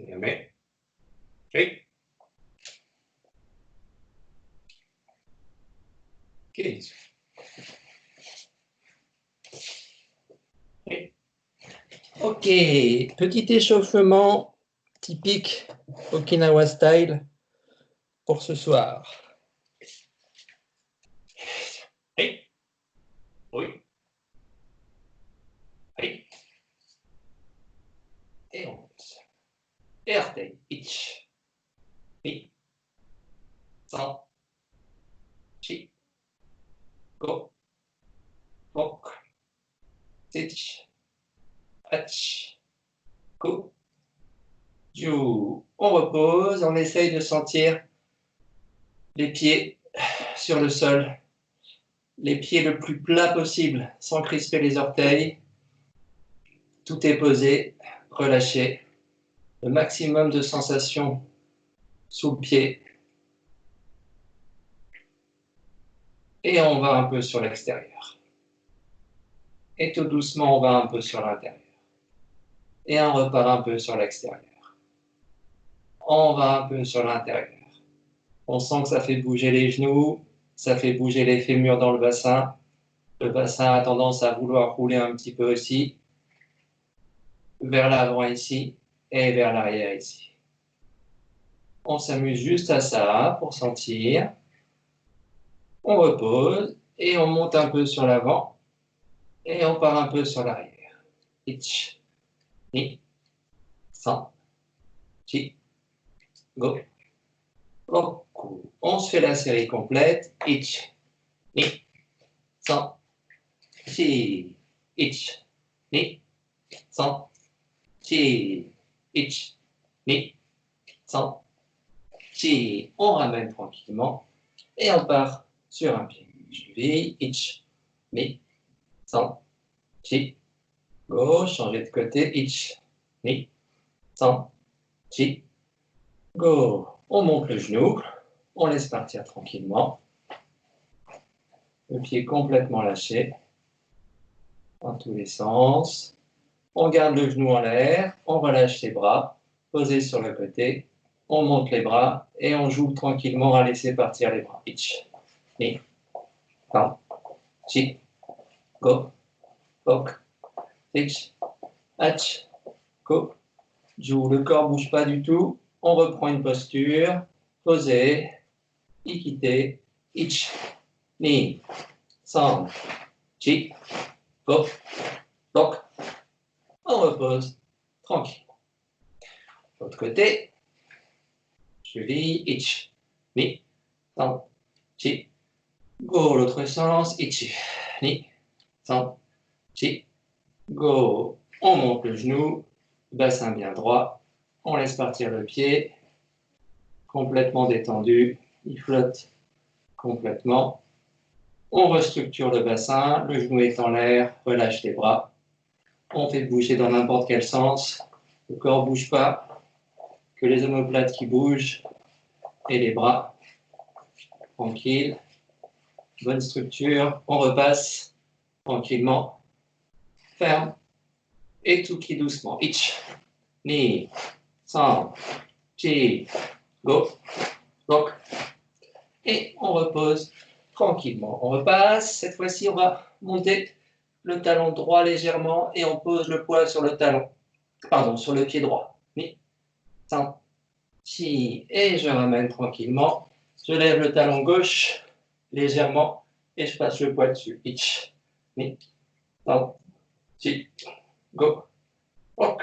Jamais. Ok. Ok. Ok, petit échauffement typique Okinawa style pour ce soir. Hey. Oui. Hey. Et 11. Et orteil. Itch. Hi. 100. Chi. Go. Bok. Tich. Hach. Go. Ju. On repose, on essaye de sentir les pieds sur le sol. Les pieds le plus plat possible, sans crisper les orteils. Tout est posé, relâché. Le maximum de sensations sous le pied. Et on va un peu sur l'extérieur. Et tout doucement, on va un peu sur l'intérieur. Et on repart un peu sur l'extérieur. On va un peu sur l'intérieur. On sent que ça fait bouger les genoux, ça fait bouger les fémurs dans le bassin. Le bassin a tendance à vouloir rouler un petit peu aussi, vers l'avant ici et vers l'arrière ici. On s'amuse juste à ça pour sentir. On repose et on monte un peu sur l'avant et on part un peu sur l'arrière. Itch, ni, san, chi, go. Roku. On se fait la série complète. Itch, ni, san, chi, itch, ni, san, chi, itch, ni, san, chi. On ramène tranquillement et on part sur un pied. Suivi, itch, ni, san, chi, go. Changer de côté, itch, ni, san, chi, go. On monte le genou, on laisse partir tranquillement. Le pied complètement lâché, dans tous les sens. On garde le genou en l'air, on relâche les bras, posés sur le côté. On monte les bras et on joue tranquillement à laisser partir les bras. Itch, ni, san, chi, go, bok, itch, hach, go. Joue, le corps ne bouge pas du tout. On reprend une posture, posée, ikité, itch, ni, san, chi, go, bok. On repose, tranquille. L'autre côté, je lis, itch, ni, san, chi, go. L'autre sens, itch, ni, san, chi, go. On monte le genou, bassin bien droit. On laisse partir le pied, complètement détendu. Il flotte complètement. On restructure le bassin, le genou est en l'air, relâche les bras. On fait bouger dans n'importe quel sens. Le corps ne bouge pas, que les omoplates qui bougent et les bras. Tranquille. Bonne structure. On repasse tranquillement. Ferme. Et tout qui doucement. Itch, ni, san, chi, go, bok. Et on repose tranquillement. On repasse. Cette fois-ci, on va monter le talon droit légèrement et on pose le poids sur le talon. Pardon, sur le pied droit. Ni, san, chi. Et je ramène tranquillement. Je lève le talon gauche légèrement et je passe le poids dessus. Itch, ni, san, chi, go, bok.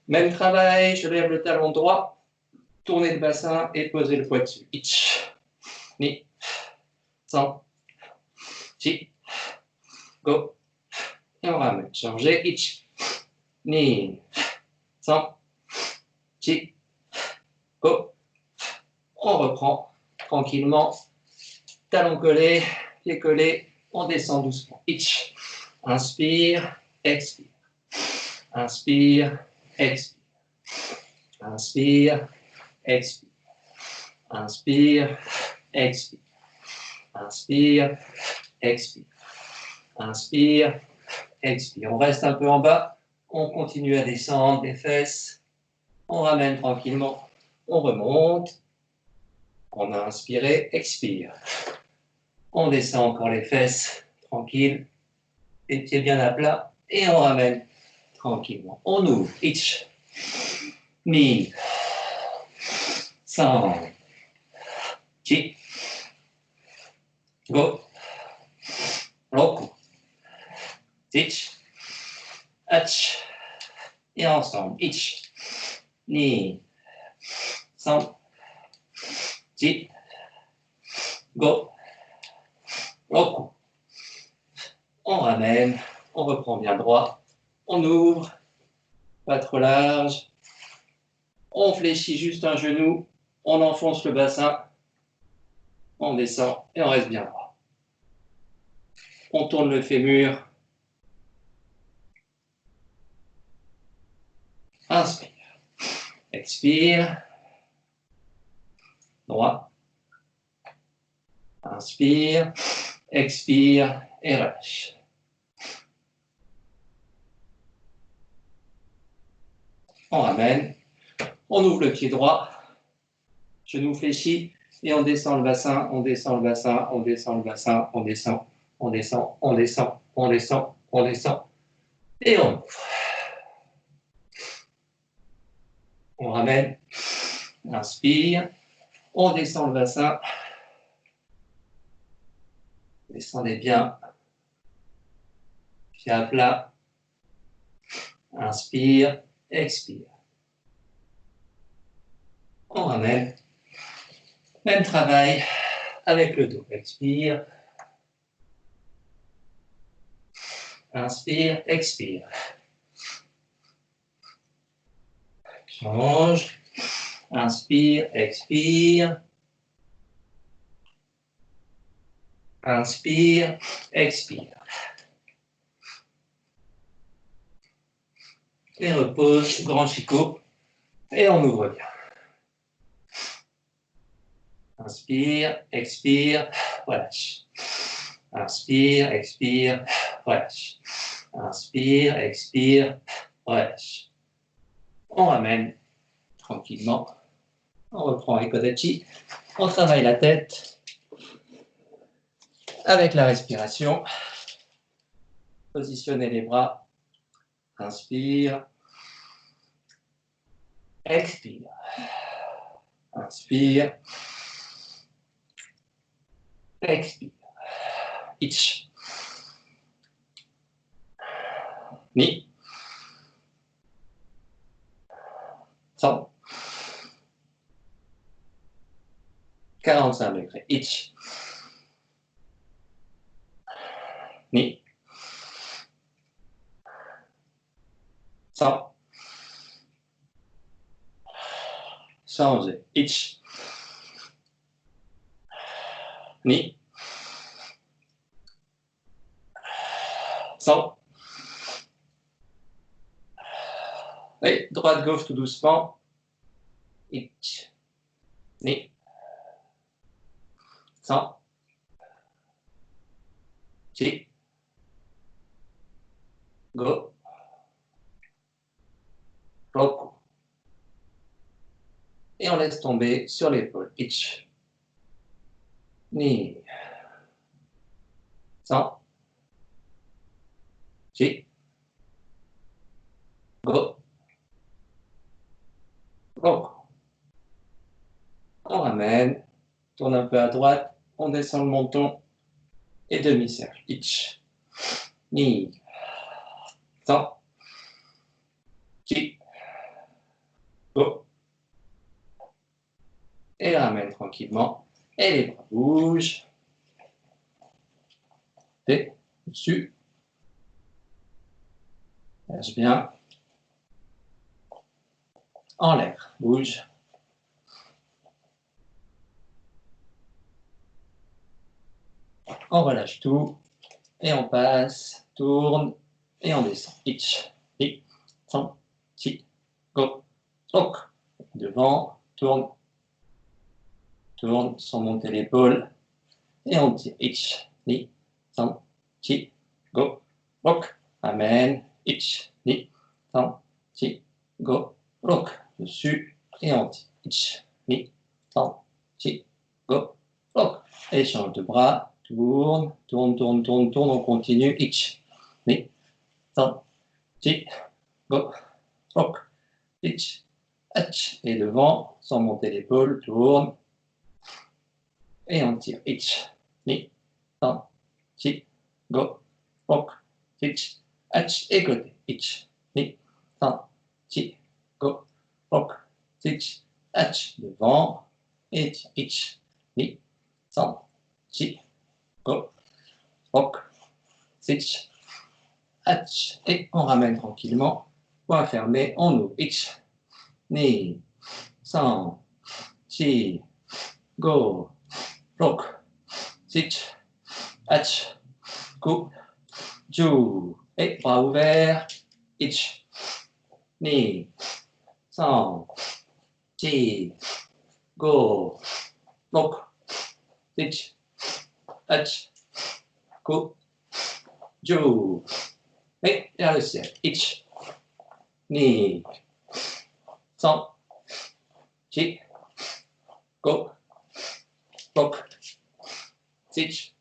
Même travail, je lève le talon droit, tourner le bassin et poser le poids dessus. Itch, ni, san, chi, go. Et on ramène. Changer. Itch, ni, san, chi, go. On reprend tranquillement. Talon collé, pied collé. On descend doucement. Itch. Inspire, expire. Inspire, expire. Inspire, expire. Inspire, expire. Inspire, expire. Inspire, expire. On reste un peu en bas. On continue à descendre les fesses. On ramène tranquillement. On remonte. On a inspiré, expire. On descend encore les fesses, tranquille. Les pieds bien à plat. Et on ramène tranquillement. On ouvre. Ich. Ni. San. Chi. Go. Roku. Ich. Ach. Et ensemble. Ich. Ni. San. Chi. Go. Roku. On ramène. On reprend bien droit. On ouvre. Pas trop large. On fléchit juste un genou. On enfonce le bassin. On descend et on reste bien droit. On tourne le fémur. Inspire. Expire. Droit. Inspire. Expire et relâche. On ramène. On ouvre le pied droit. Genou fléchi. Et on descend le bassin, on descend le bassin, on descend le bassin, on descend, on descend, on descend, on descend, on descend. Et on ouvre. On ramène. Inspire. On descend le bassin. Descendez bien. Pied à plat. Inspire. Expire. On ramène. Même travail avec le dos. Expire. Inspire. Expire. Change. Inspire. Expire. Inspire. Expire. Et repose. Grand chicot. Et on ouvre bien. Inspire, expire, relâche. Inspire, expire, relâche. Inspire, expire, relâche. On ramène tranquillement. On reprend Hikodachi. On travaille la tête avec la respiration. Positionnez les bras. Inspire. Expire. Inspire. Expire. Ich. Ni. San. 45 degrés. Ich. Ni. San. Changez. Ich. Ni. San. Et droite-gauche tout doucement. Ich. Ni. San. Chi. Go. Roku. Et on laisse tomber sur l'épaule. Ich. Ni. San. Chi. Go. Roku. On ramène. Tourne un peu à droite. On descend le menton. Et demi-cercle. Ich. Ni. San. Chi. Go. Et ramène tranquillement. Et les bras bougent. Et dessus. Lâche bien. En l'air. Bouge. On relâche tout. Et on passe. Tourne. Et on descend. Ich. Ni. San. Chi. Go. Ok. Devant. Tourne. Tourne sans monter l'épaule. Et on tire. Ich. Ni. San. Chi. Go. Ok. Amen. Ich. Ni. San. Chi. Go. bloc, dessus, et on tire. Ich, ni, san, chi, go, bloc. Échange de bras, tourne, tourne, tourne, tourne, tourne, on continue. Ich, ni, san, chi, go, bloc. Ich, hatch, et devant, sans monter l'épaule, tourne, et on tire. Ich, ni, san, chi, go, bloc. Ich, hatch, et côté. Ich, ni, san, chi, go, bloc. Ich, hatch, devant, et tire. Ich, ni, san, chi, go, bloc. Ich, hatch, et on ramène tranquillement. Point fermé, on ouvre. Ich, ni, san, chi, go, bloc. Ich, hatch, coupe, ju, et bras ouverts. Ich, ni, san, chi, go, bloc. Ich, hatch, coupe, ju, et vers le ciel. Ich, ni, san, chi, go, bloc. Ich,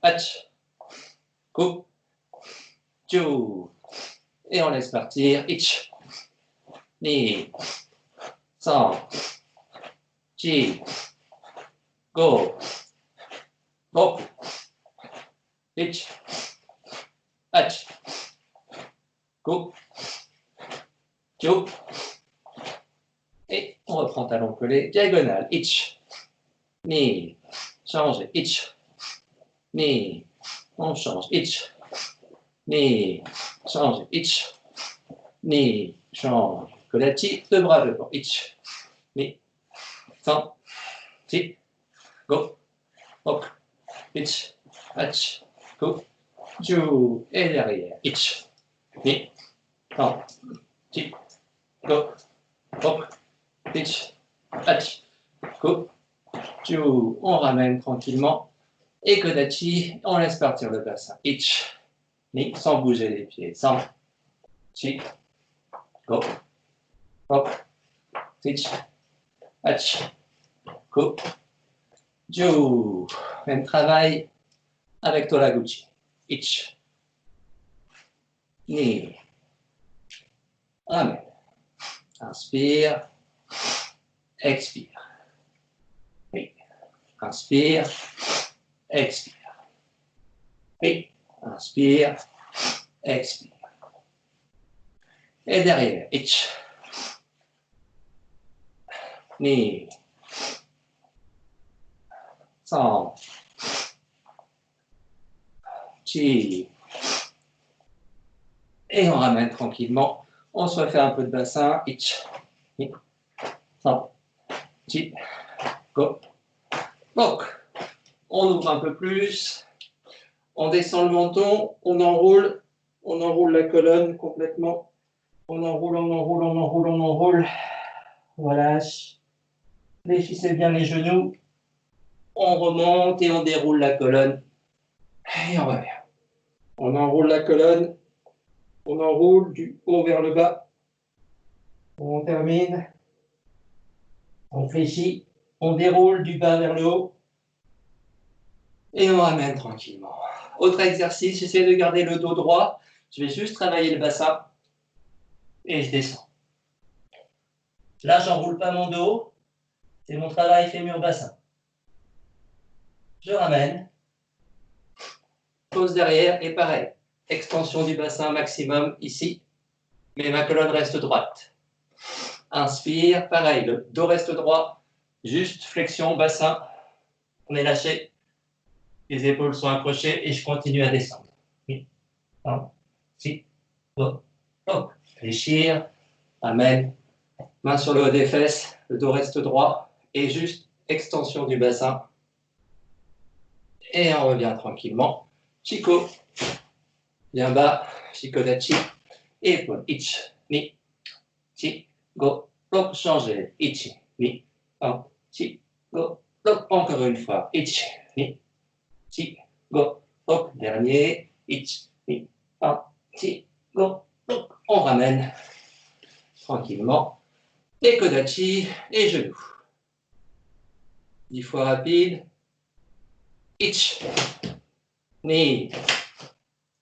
hatch, coupe, ju, et on laisse partir. Ich, ni, san, chi, go, bloc. Ich, hatch, coupe, ju, et on reprend talon collé, diagonale. Ich, ni, change. Ich, ni, on change. Ich, ni, change. Ich, ni, change. Colati, deux bras devant. Ich, ni, san, chi, go, bloc. Ich, hatch, coupe, ju, et derrière. Ich, ni, san, chi, go, bloc. Ich, hatch, coupe, ju, on ramène tranquillement. Et Kodachi, on laisse partir le bassin. Ich, ni, sans bouger les pieds. San, chi, go, hop, ich, hatch, coupe, ju. Même travail avec Toraguchi. Ich, ni, ramène. Inspire, expire. Oui. Inspire, expire. Oui. Inspire, expire. Et derrière, ich, ni, san, chi. Et on ramène tranquillement. On se refait un peu de bassin. Ich, ni, san, chi, go, bloc. On ouvre un peu plus. On descend le menton. On enroule la colonne complètement. On enroule, on enroule, on enroule, on enroule. Voilà. Fléchissez bien les genoux. On remonte et on déroule la colonne. Et on revient. On enroule la colonne. On enroule du haut vers le bas. On termine. On fléchit. On déroule du bas vers le haut. Et on ramène tranquillement. Autre exercice, j'essaie de garder le dos droit. Je vais juste travailler le bassin. Et je descends. Là, j'enroule pas mon dos. C'est mon travail fémur-bassin. Je ramène. Pose derrière et pareil. Extension du bassin maximum ici. Mais ma colonne reste droite. Inspire, pareil. Le dos reste droit. Juste flexion, bassin. On est lâché. Les épaules sont accrochées et je continue à descendre. 1, 6, 2, hop. Fléchir. Amène. Main sur le haut des fesses. Le dos reste droit. Et juste extension du bassin. Et on revient tranquillement. Chico. Bien bas. Shikodachi. Épaule. Ich. Ni. Chi. Go. Bloc. Changer. Ich. Ni. Un. Chi. Go. Bloc. Encore une fois. Ich. Ni. Chi. Go. Bloc. Dernier. Ich. Ni. Un. Chi. Go. Bloc. On ramène. tranquillement. Et Kodachi, les genoux. 10 fois rapide. Ich, ni,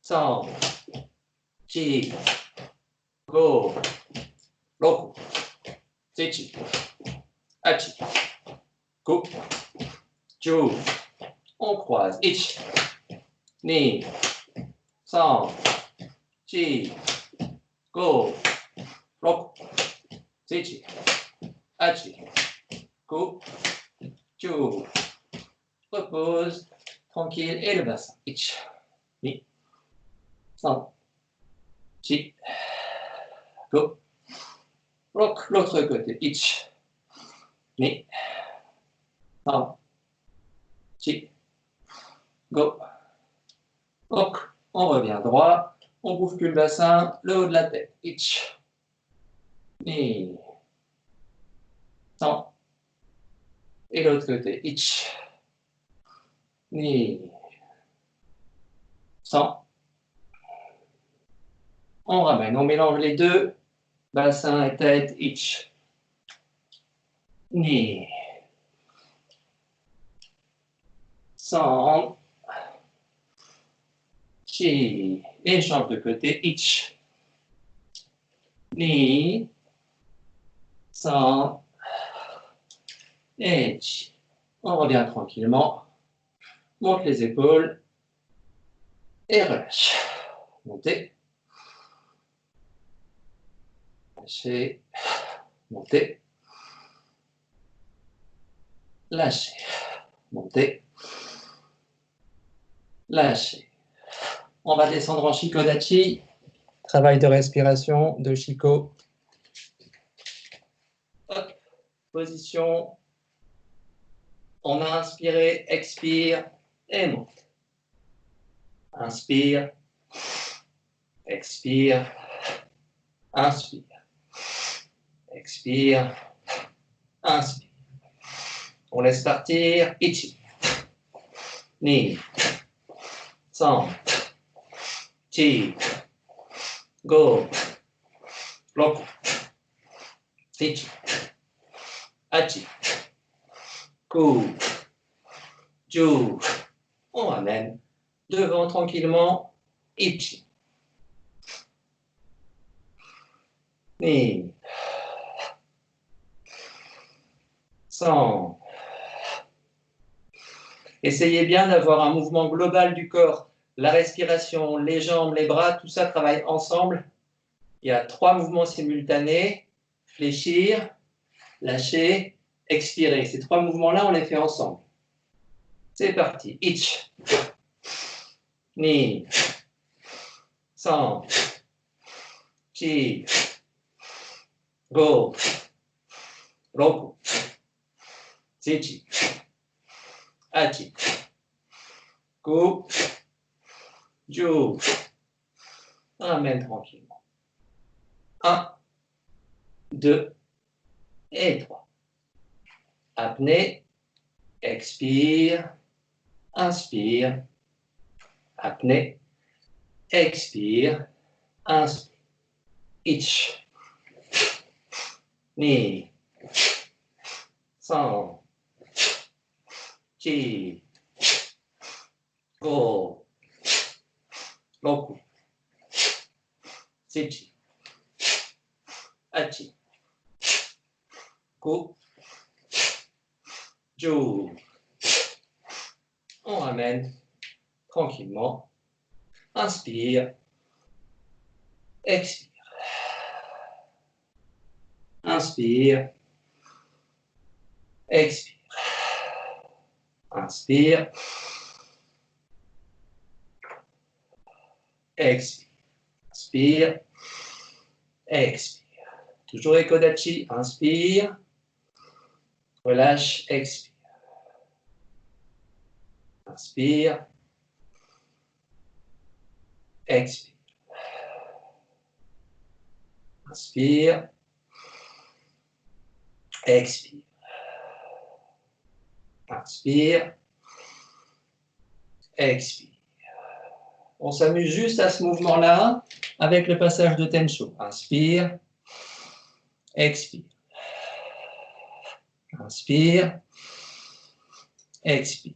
san, chi, go, roku, sechi, hachi, go, ju. On croise. Ich, ni, san, chi, go, roku, sechi, hachi, go, ju. Repose, tranquille, et le bassin. Ich, ni, san, chi, go. Rock, l'autre côté. Ich, ni, san, chi, go. Rock, on revient droit, on bouscule le bassin, le haut de la tête. Ich, ni, san, et l'autre côté. Ich, ni, san. On ramène, on mélange les deux, bassin et tête. Ich, ni, san, chi, et change de côté. Ich, ni, san, et chi. On revient tranquillement, monte les épaules et relâche. Montez, lâchez, montez, lâchez, montez, lâchez. On va descendre en Shikodachi. Travail de respiration de Shiko. Hop, position. On a inspiré, expire et monte. Inspire, expire, inspire, expire, inspire. On laisse partir. Ichi, ni, san, chi, go, roku, ichi, hachi, ku, ju. On ramène devant tranquillement. Ichi, ni, san. Essayez bien d'avoir un mouvement global du corps. La respiration, les jambes, les bras, tout ça travaille ensemble. Il y a 3 mouvements simultanés. Fléchir, lâcher, expirer. Ces 3 mouvements-là, on les fait ensemble. C'est parti. Ich, ni, san, chi, go, roku, sechi, hachi, ku, ju. Ramène tranquillement. 1, 2 et 3. Apnée, expire, inspire, apnée, expire, inspire. Ich, ni, san, chi, go, roku, sechi, hachi, ku, ju. On ramène tranquillement. Inspire, expire. Inspire, expire. Inspire, expire. Inspire, expire. Toujours Ekodachi. Inspire, relâche, expire. Inspire, expire. Inspire, expire. Inspire, expire. On s'amuse juste à ce mouvement-là avec le passage de Tensho. Inspire, expire. Inspire, expire.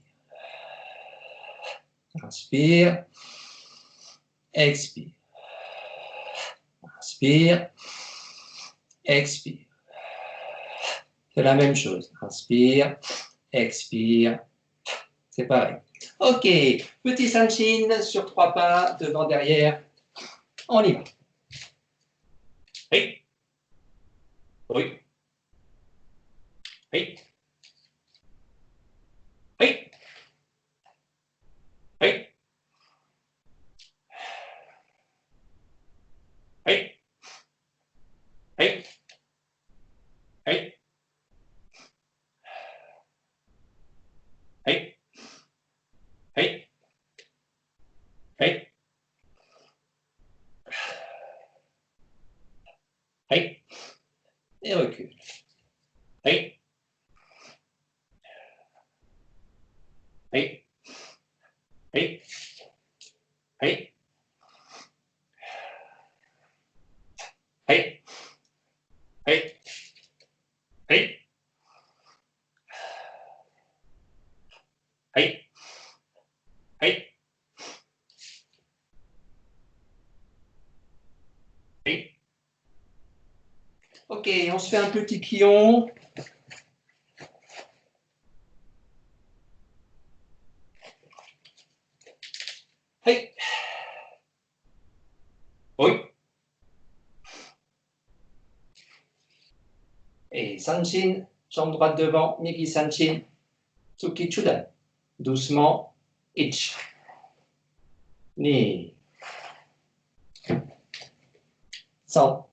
Inspire, expire. Inspire, expire. C'est la même chose. Inspire, expire. C'est pareil. Ok, petit Sanshin sur 3 pas, devant, derrière. On y va. Oui. Oui. Oui. Oui. Oui. Oui. Oui. Oui. Oui. Oui. Oui. Oui. Et recule. Oui. Oui. Oui. Oui. Oui. Oui. Oui. Oui. Oui. Oui. Ok, on se fait un petit clion. Oui. Oui. Et Sanshin, jambe droite devant, Miki Sanshin, Tsuki Chudan. Doucement, Ich. Ni. 100.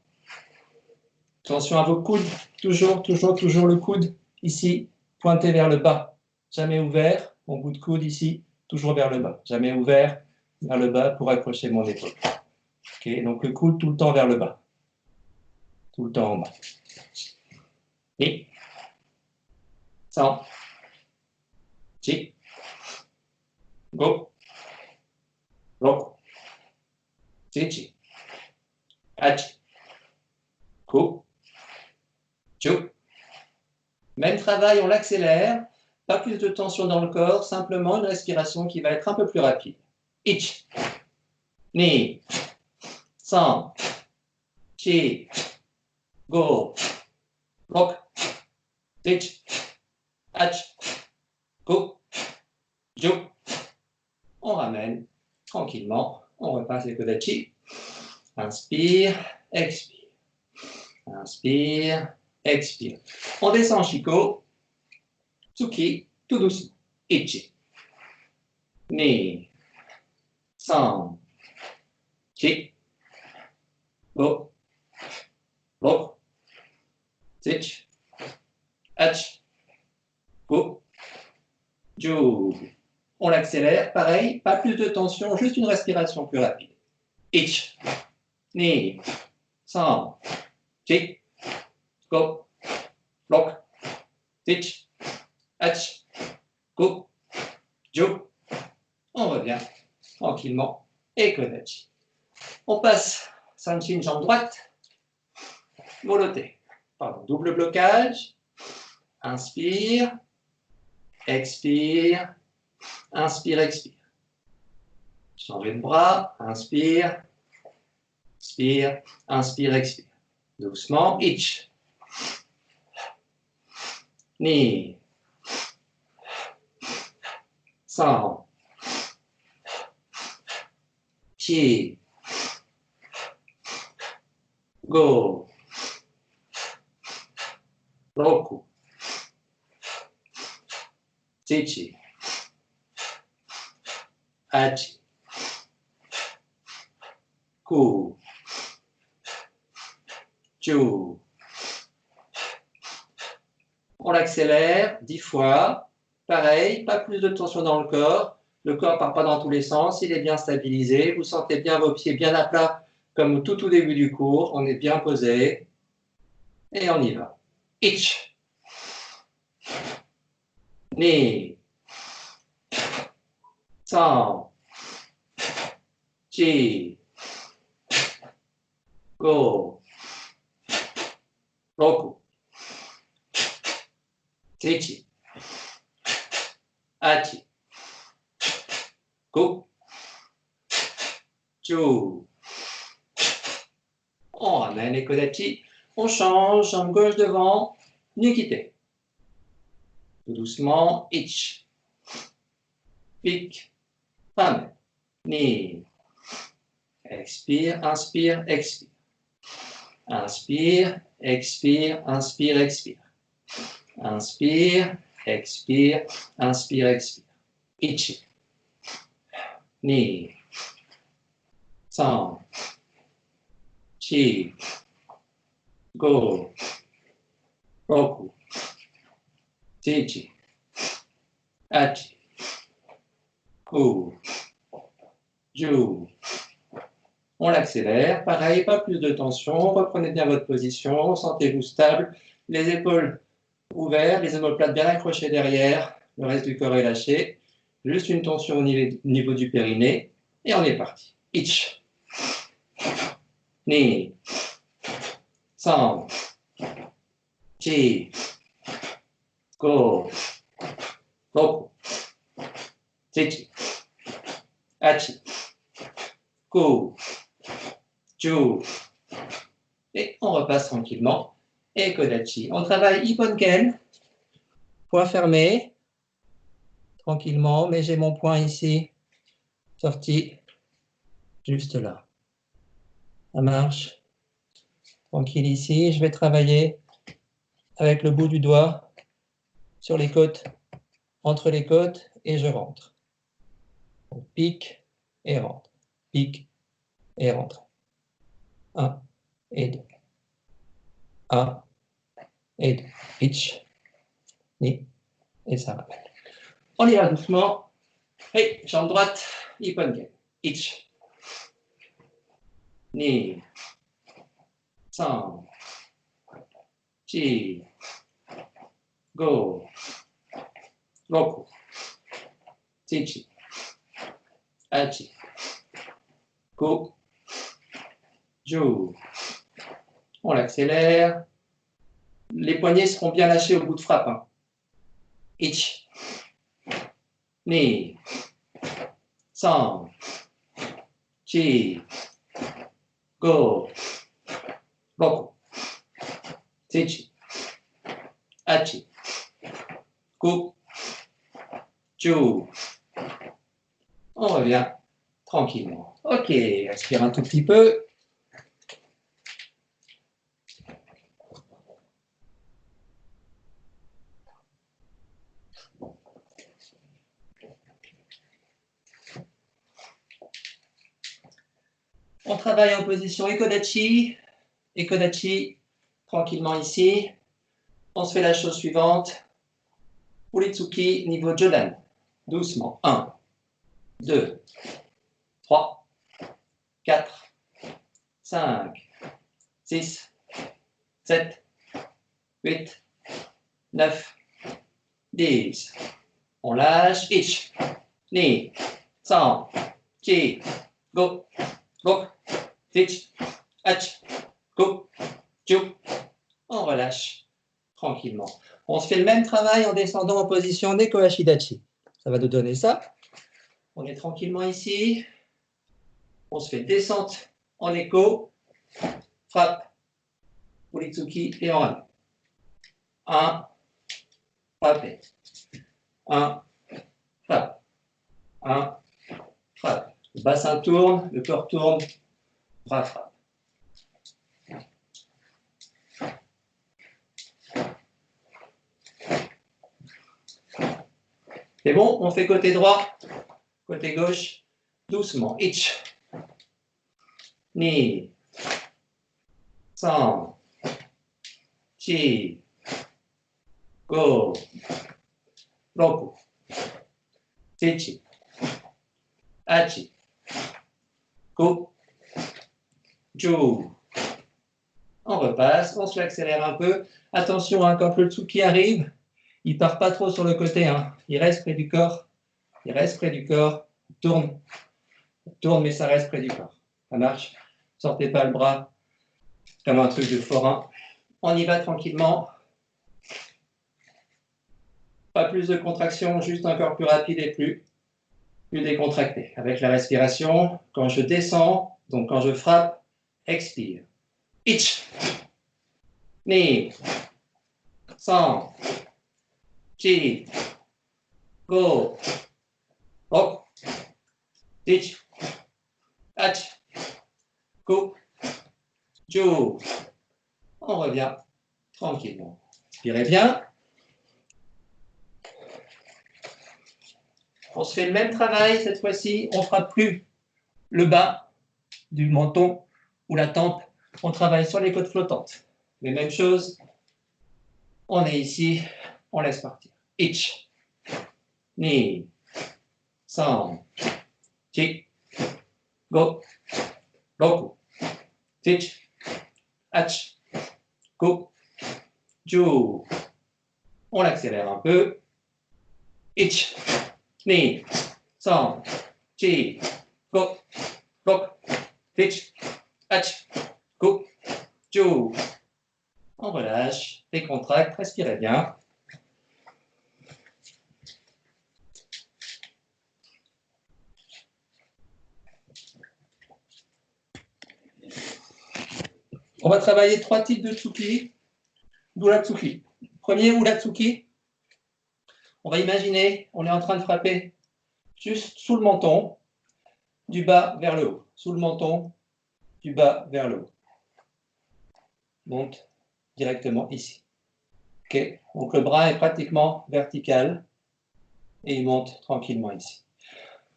Attention à vos coudes. Toujours, toujours, toujours le coude ici, pointé vers le bas. Jamais ouvert. Mon bout de coude ici, toujours vers le bas. Jamais ouvert vers le bas pour accrocher mon épaule. Ok, donc le coude tout le temps vers le bas. Tout le temps en bas. Et 100. Chi. Go. Roku. Chi. Hachi. Ku. Chu. Même travail, on l'accélère. Pas plus de tension dans le corps, simplement une respiration qui va être un peu plus rapide. Ich. Ni. 100. Chi. Go. Rock. Dich. Hatch. Go. Jo. On ramène tranquillement. On repasse les Kodachi. Inspire, expire. Inspire, expire. On descend en Shiko. Tsuki, tout doucement. Ichi. Ni. 100. Chi. Go. Rock. Dich. Hatch. Go. Jo. On l'accélère, pareil, pas plus de tension, juste une respiration plus rapide. Ich, ni, 100, chi, go, block, dich, hatch, go, jo. On revient tranquillement et kodachi. On passe Sanshin jambe droite, moloté. Pardon, double blocage. Inspire, expire, inspire, expire. Changer de bras, inspire, expire, inspire, expire. Doucement, ich. Ni. 100. Chi. Go. Roku. Chichi. Hachi. Ku. Chu. On l'accélère 10 fois. Pareil, pas plus de tension dans le corps. Le corps ne part pas dans tous les sens. Il est bien stabilisé. Vous sentez bien vos pieds bien à plat, comme au tout début du cours. On est bien posé. Et on y va. Ich. Ni. 100. Chi. Go. Roku. Tichi. Achi. Ku. Chu. On ramène les kodachi. On change, jambe gauche devant. Nikite. Tout doucement. Ich. Pique. Ramène. Ni. Expire, inspire, expire. Inspire, expire, inspire, expire. Inspire, expire, inspire, expire. Ichi. Ni. San. Chi. Go. Roku. Tichi. Achi. Ku. Ju. On l'accélère, pareil, pas plus de tension, reprenez bien votre position, sentez-vous stable, les épaules ouvertes, les omoplates bien accrochées derrière, le reste du corps est lâché, juste une tension au niveau du périnée, et on est parti. Ich, ni, san, chi, go, roku, tichi, achi, ku, ju. Et on repasse tranquillement. Et kodachi. On travaille Ipponken. Point fermé. Tranquillement. Mais j'ai mon point ici. Sorti. Juste là. Ça marche. Tranquille ici. Je vais travailler avec le bout du doigt sur les côtes. Entre les côtes. Et je rentre. Donc, pique et rentre. Pique et rentre. 1 et 2. 1 et 2. Ich, ni, et ça rappelle. On y va doucement. Hey, jambe droite, Ipponken. Ich, ni, san, chi, go, roku, tichi, achi, ku, ju. On l'accélère. Les poignets seront bien lâchés au bout de frappe. Hein. Ich, ni, san, chi, go, roku, tichi, achi, ku, ju. On revient tranquillement. Ok, respire un tout petit peu. On travaille en position Ekodachi. Ekodachi, tranquillement ici. On se fait la chose suivante. Uritsuki, niveau Jodan. Doucement. 1, 2, 3, 4, 5, 6, 7, 8, 9, 10. On lâche. Ich, ni, san, chi, go, go, tich, ach, go, ju. On relâche tranquillement. On se fait le même travail en descendant en position Neko Ashidachi. Ça va nous donner ça. On est tranquillement ici. On se fait descente en écho, frappe, Uritsuki et on ramène. 1, frappé. 1, frappe. 1, frappe. Le bassin tourne, le corps tourne, bras frappe. C'est bon, on fait côté droit, côté gauche, doucement. Ich, ni, san, chi, go, roku, tichi, achi, ku, ju. On repasse, on se l'accélère un peu. Attention, hein, quand le tsuki arrive, il ne part pas trop sur le côté. Hein. Il reste près du corps. Il reste près du corps. Tourne. Tourne, mais ça reste près du corps. Ça marche. Sortez pas le bras comme un truc de forain. On y va tranquillement. Pas plus de contraction, juste encore plus rapide et plus décontracté. Avec la respiration, quand je descends, donc quand je frappe, expire. Ich, ni, san, chi, go, hop, ich, ach, go, ju. On revient tranquillement. Inspirez bien. On se fait le même travail cette fois-ci. On ne frappe plus le bas du menton ou la tempe. On travaille sur les côtes flottantes. Les mêmes choses. On est ici. On laisse partir. Ich, ni, san, chi, go, roku, ich, ach, go, ju. On l'accélère un peu. Ich, ni, san, chi, go, roku, ich, ach, go, ju. On relâche, décontracte, respirez bien. On va travailler 3 types de tsuki, d'uratsuki. Premier uratsuki, on va imaginer, on est en train de frapper juste sous le menton, du bas vers le haut. Sous le menton, du bas vers le haut. Monte directement ici. Ok, donc le bras est pratiquement vertical et il monte tranquillement ici.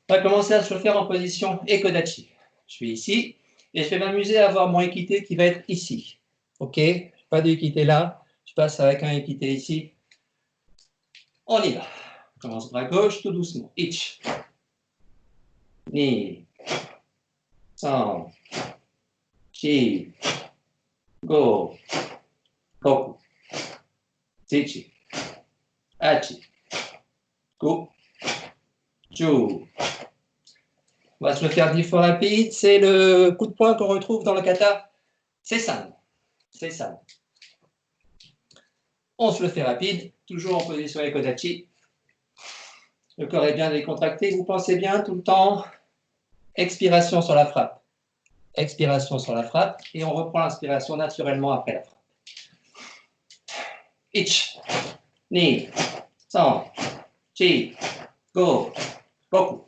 On va commencer à se faire en position Ekodachi. Je suis ici et je vais m'amuser à avoir mon équité qui va être ici. Ok, pas d'équité là, je passe avec un équité ici. On y va. On commence bras gauche tout doucement. Ich, ni, san, chi, go, roku, ichi, achi, go, ju. On va se le faire 10 fois rapide. C'est le coup de poing qu'on retrouve dans le kata. C'est ça. C'est ça. On se le fait rapide, toujours en position Ekodachi. Le corps est bien décontracté. Vous pensez bien tout le temps. Expiration sur la frappe. Expiration sur la frappe. Et on reprend l'inspiration naturellement après la frappe. Ich, ni, san, chi, go, roku,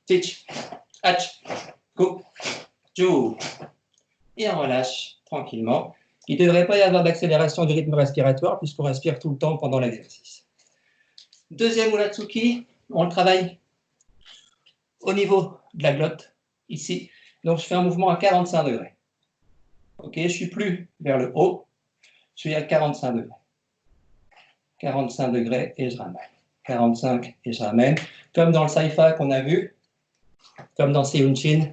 ich, ach, go, ju. Et on relâche tranquillement. Il ne devrait pas y avoir d'accélération du rythme respiratoire puisqu'on respire tout le temps pendant l'exercice. Deuxième uratsuki, on le travaille au niveau de la glotte, ici. Donc je fais un mouvement à 45 degrés. Ok, je ne suis plus vers le haut, je suis à 45 degrés. 45 degrés et je ramène. 45 et je ramène. Comme dans le Saifa qu'on a vu, comme dans Seiunchin,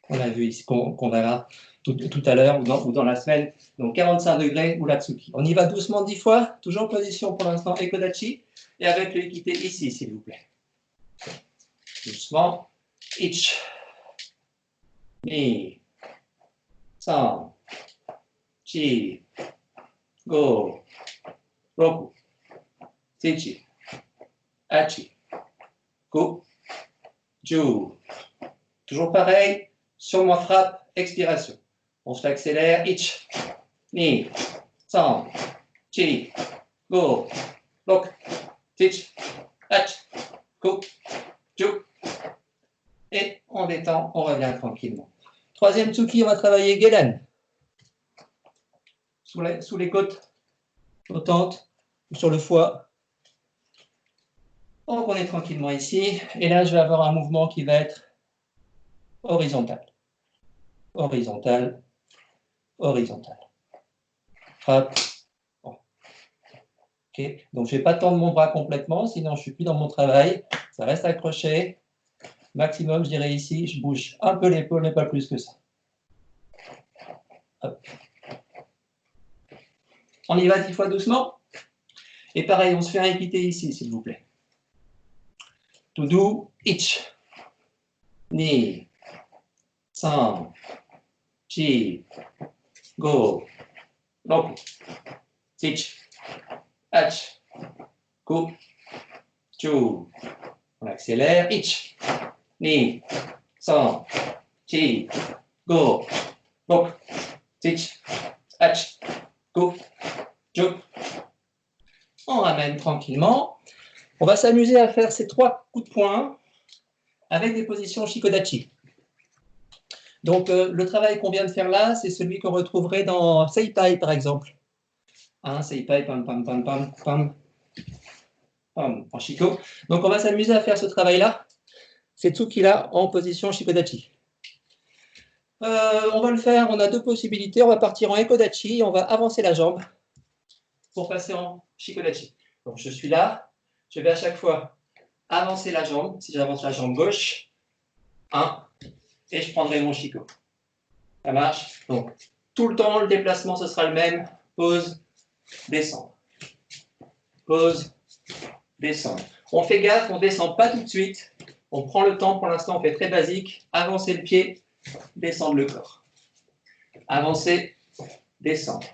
qu'on a vu ici, qu'on verra tout à l'heure ou dans la semaine. Donc 45 degrés uratsuki. On y va doucement 10 fois, toujours en position pour l'instant Ekodachi, et avec le équité ici, s'il vous plaît. Doucement. Ich, ni, san, chi, go, roku, ichi, achi, go, ju. Toujours pareil, sur ma frappe, expiration. On se l'accélère. Ich, ni, san, chi, go, roku, ichi, achi, go, ju. Et on détend, on revient tranquillement. Troisième tsuki, on va travailler Gelen. Sous les côtes flottantes, ou sur le foie. Donc on est tranquillement ici. Et là, je vais avoir un mouvement qui va être horizontal. Horizontal. Horizontal. Frappe. Bon. Okay. Donc je ne vais pas tendre mon bras complètement, sinon je ne suis plus dans mon travail. Ça reste accroché. Maximum, je dirais ici, je bouge un peu l'épaule, mais pas plus que ça. Hop. On y va 10 fois doucement. Et pareil, on se fait un équité ici, s'il vous plaît. To do, ich, ni, san, chi, go, Roku, Teach, Hach, Ku, Chu. On accélère. Ich, Ni, San, Chi, Go, Boku, Teach, Hach, Ku, Chu. On ramène tranquillement. On va s'amuser à faire ces 3 coups de poing avec des positions Shikodachi. Donc, le travail qu'on vient de faire là, c'est celui qu'on retrouverait dans Seipai, par exemple. Hein, Seipai, pam, pam, pam, pam, pam, pam, en Shiko. Donc, on va s'amuser à faire ce travail-là. C'est Tsuki-là en position Shikodachi. On va le faire, on a 2 possibilités. On va partir en Ekodachi, on va avancer la jambe pour passer en Shikodachi. Donc, je suis là, je vais à chaque fois avancer la jambe. Si j'avance la jambe gauche, 1, et je prendrai mon Shiko. Ça marche? Donc, tout le temps, le déplacement, ce sera le même. Pause, descendre. Pause, descendre. On fait gaffe, on ne descend pas tout de suite. On prend le temps, pour l'instant, on fait très basique. Avancer le pied, descendre le corps. Avancer, descendre.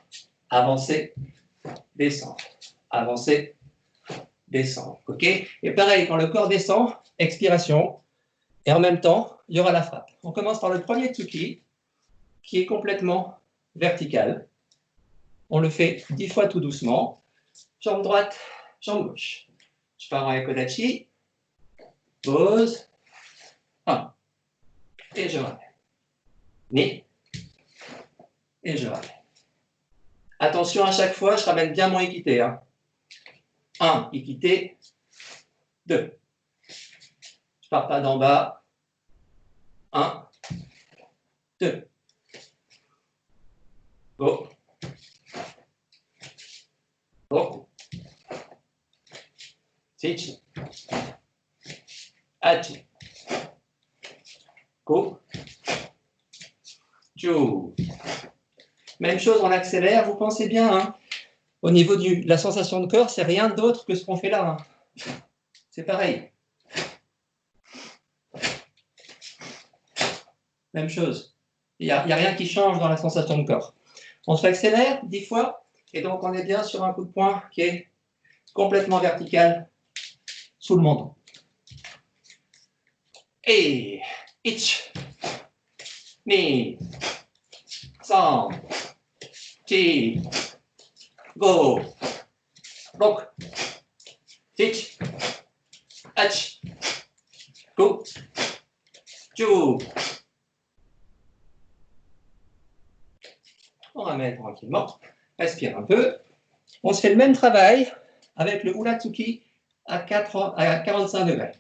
Avancer, descendre. Avancer, descendre. OK? Et pareil, quand le corps descend, expiration. Et en même temps, il y aura la frappe. On commence par le premier Tsuki, qui est complètement vertical. On le fait 10 fois tout doucement. Jambe droite, jambe gauche. Je pars en Ekodachi. Pause. 1. Et je ramène. Ni. Et je ramène. Attention, à chaque fois, je ramène bien mon Ikité. 1, Ikité. 2. Je ne pars pas d'en bas. 1, 2. Go. Roku. Teach. Hachi. Ku. Chu. Même chose, on accélère, vous pensez bien. Hein, au niveau de la sensation de corps, c'est rien d'autre que ce qu'on fait là. Hein. C'est pareil. Même chose. Il n'y a rien qui change dans la sensation de corps. On s'accélère 10 fois, et donc on est bien sur un coup de poing qui est complètement vertical sous le menton. Et ich, ni, san, chi, go, roku, teach, hach, ku, chu. On ramène tranquillement, respire un peu. On se fait le même travail avec le Uratsuki à 45 degrés.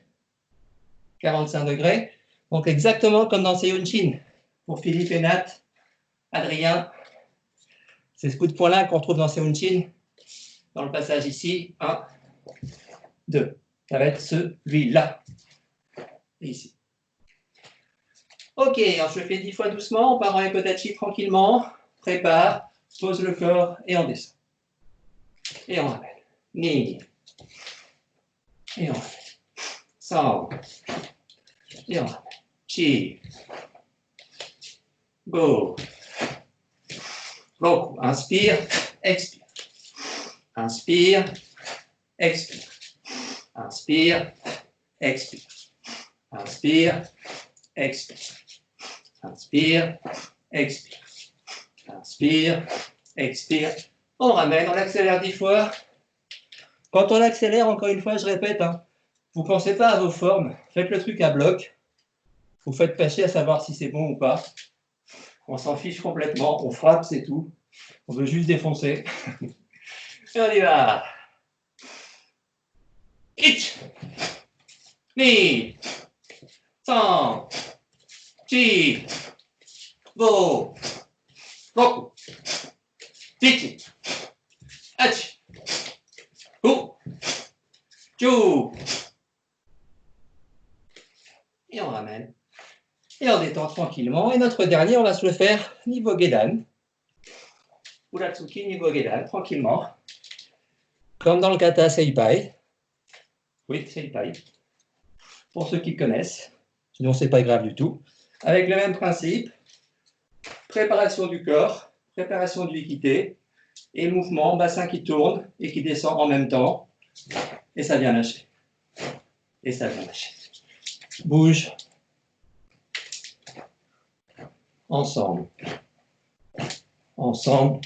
45 degrés, donc exactement comme dans Seiyunchin. Pour Philippe et Nat, Adrien, c'est ce coup de poing-là qu'on retrouve dans Seiyunchin, dans le passage ici. 1, 2. Ça va être celui-là. Ici. Ok, alors je le fais 10 fois doucement, on part en Ekodachi tranquillement. Prépare, pose le corps et on descend. Et on ramène. Ni. Et on ramène. San. Et on ramène. Chi. Go. Roku. Inspire, expire. Inspire, expire. Inspire, expire. Inspire, expire. Inspire, expire. Inspire, expire. On ramène, on accélère 10 fois. Quand on accélère, encore une fois, je répète, hein, vous ne pensez pas à vos formes, faites le truc à bloc. Vous faites pas chier à savoir si c'est bon ou pas. On s'en fiche complètement, on frappe, c'est tout. On veut juste défoncer. Et on y va. Ich, ni, san, chi, go, roku, teach, hach, ku, chu. Et on ramène. Et on détend tranquillement. Et notre dernier, on va se le faire niveau Gedan. Uratsuki niveau Gedan, tranquillement. Comme dans le kata Seipai. Oui, Seipai. Pour ceux qui connaissent. Sinon, c'est pas grave du tout. Avec le même principe. Préparation du corps, préparation du Ikité. Et mouvement, bassin qui tourne et qui descend en même temps. Et ça vient lâcher. Et ça vient lâcher. Bouge. Ensemble. Ensemble.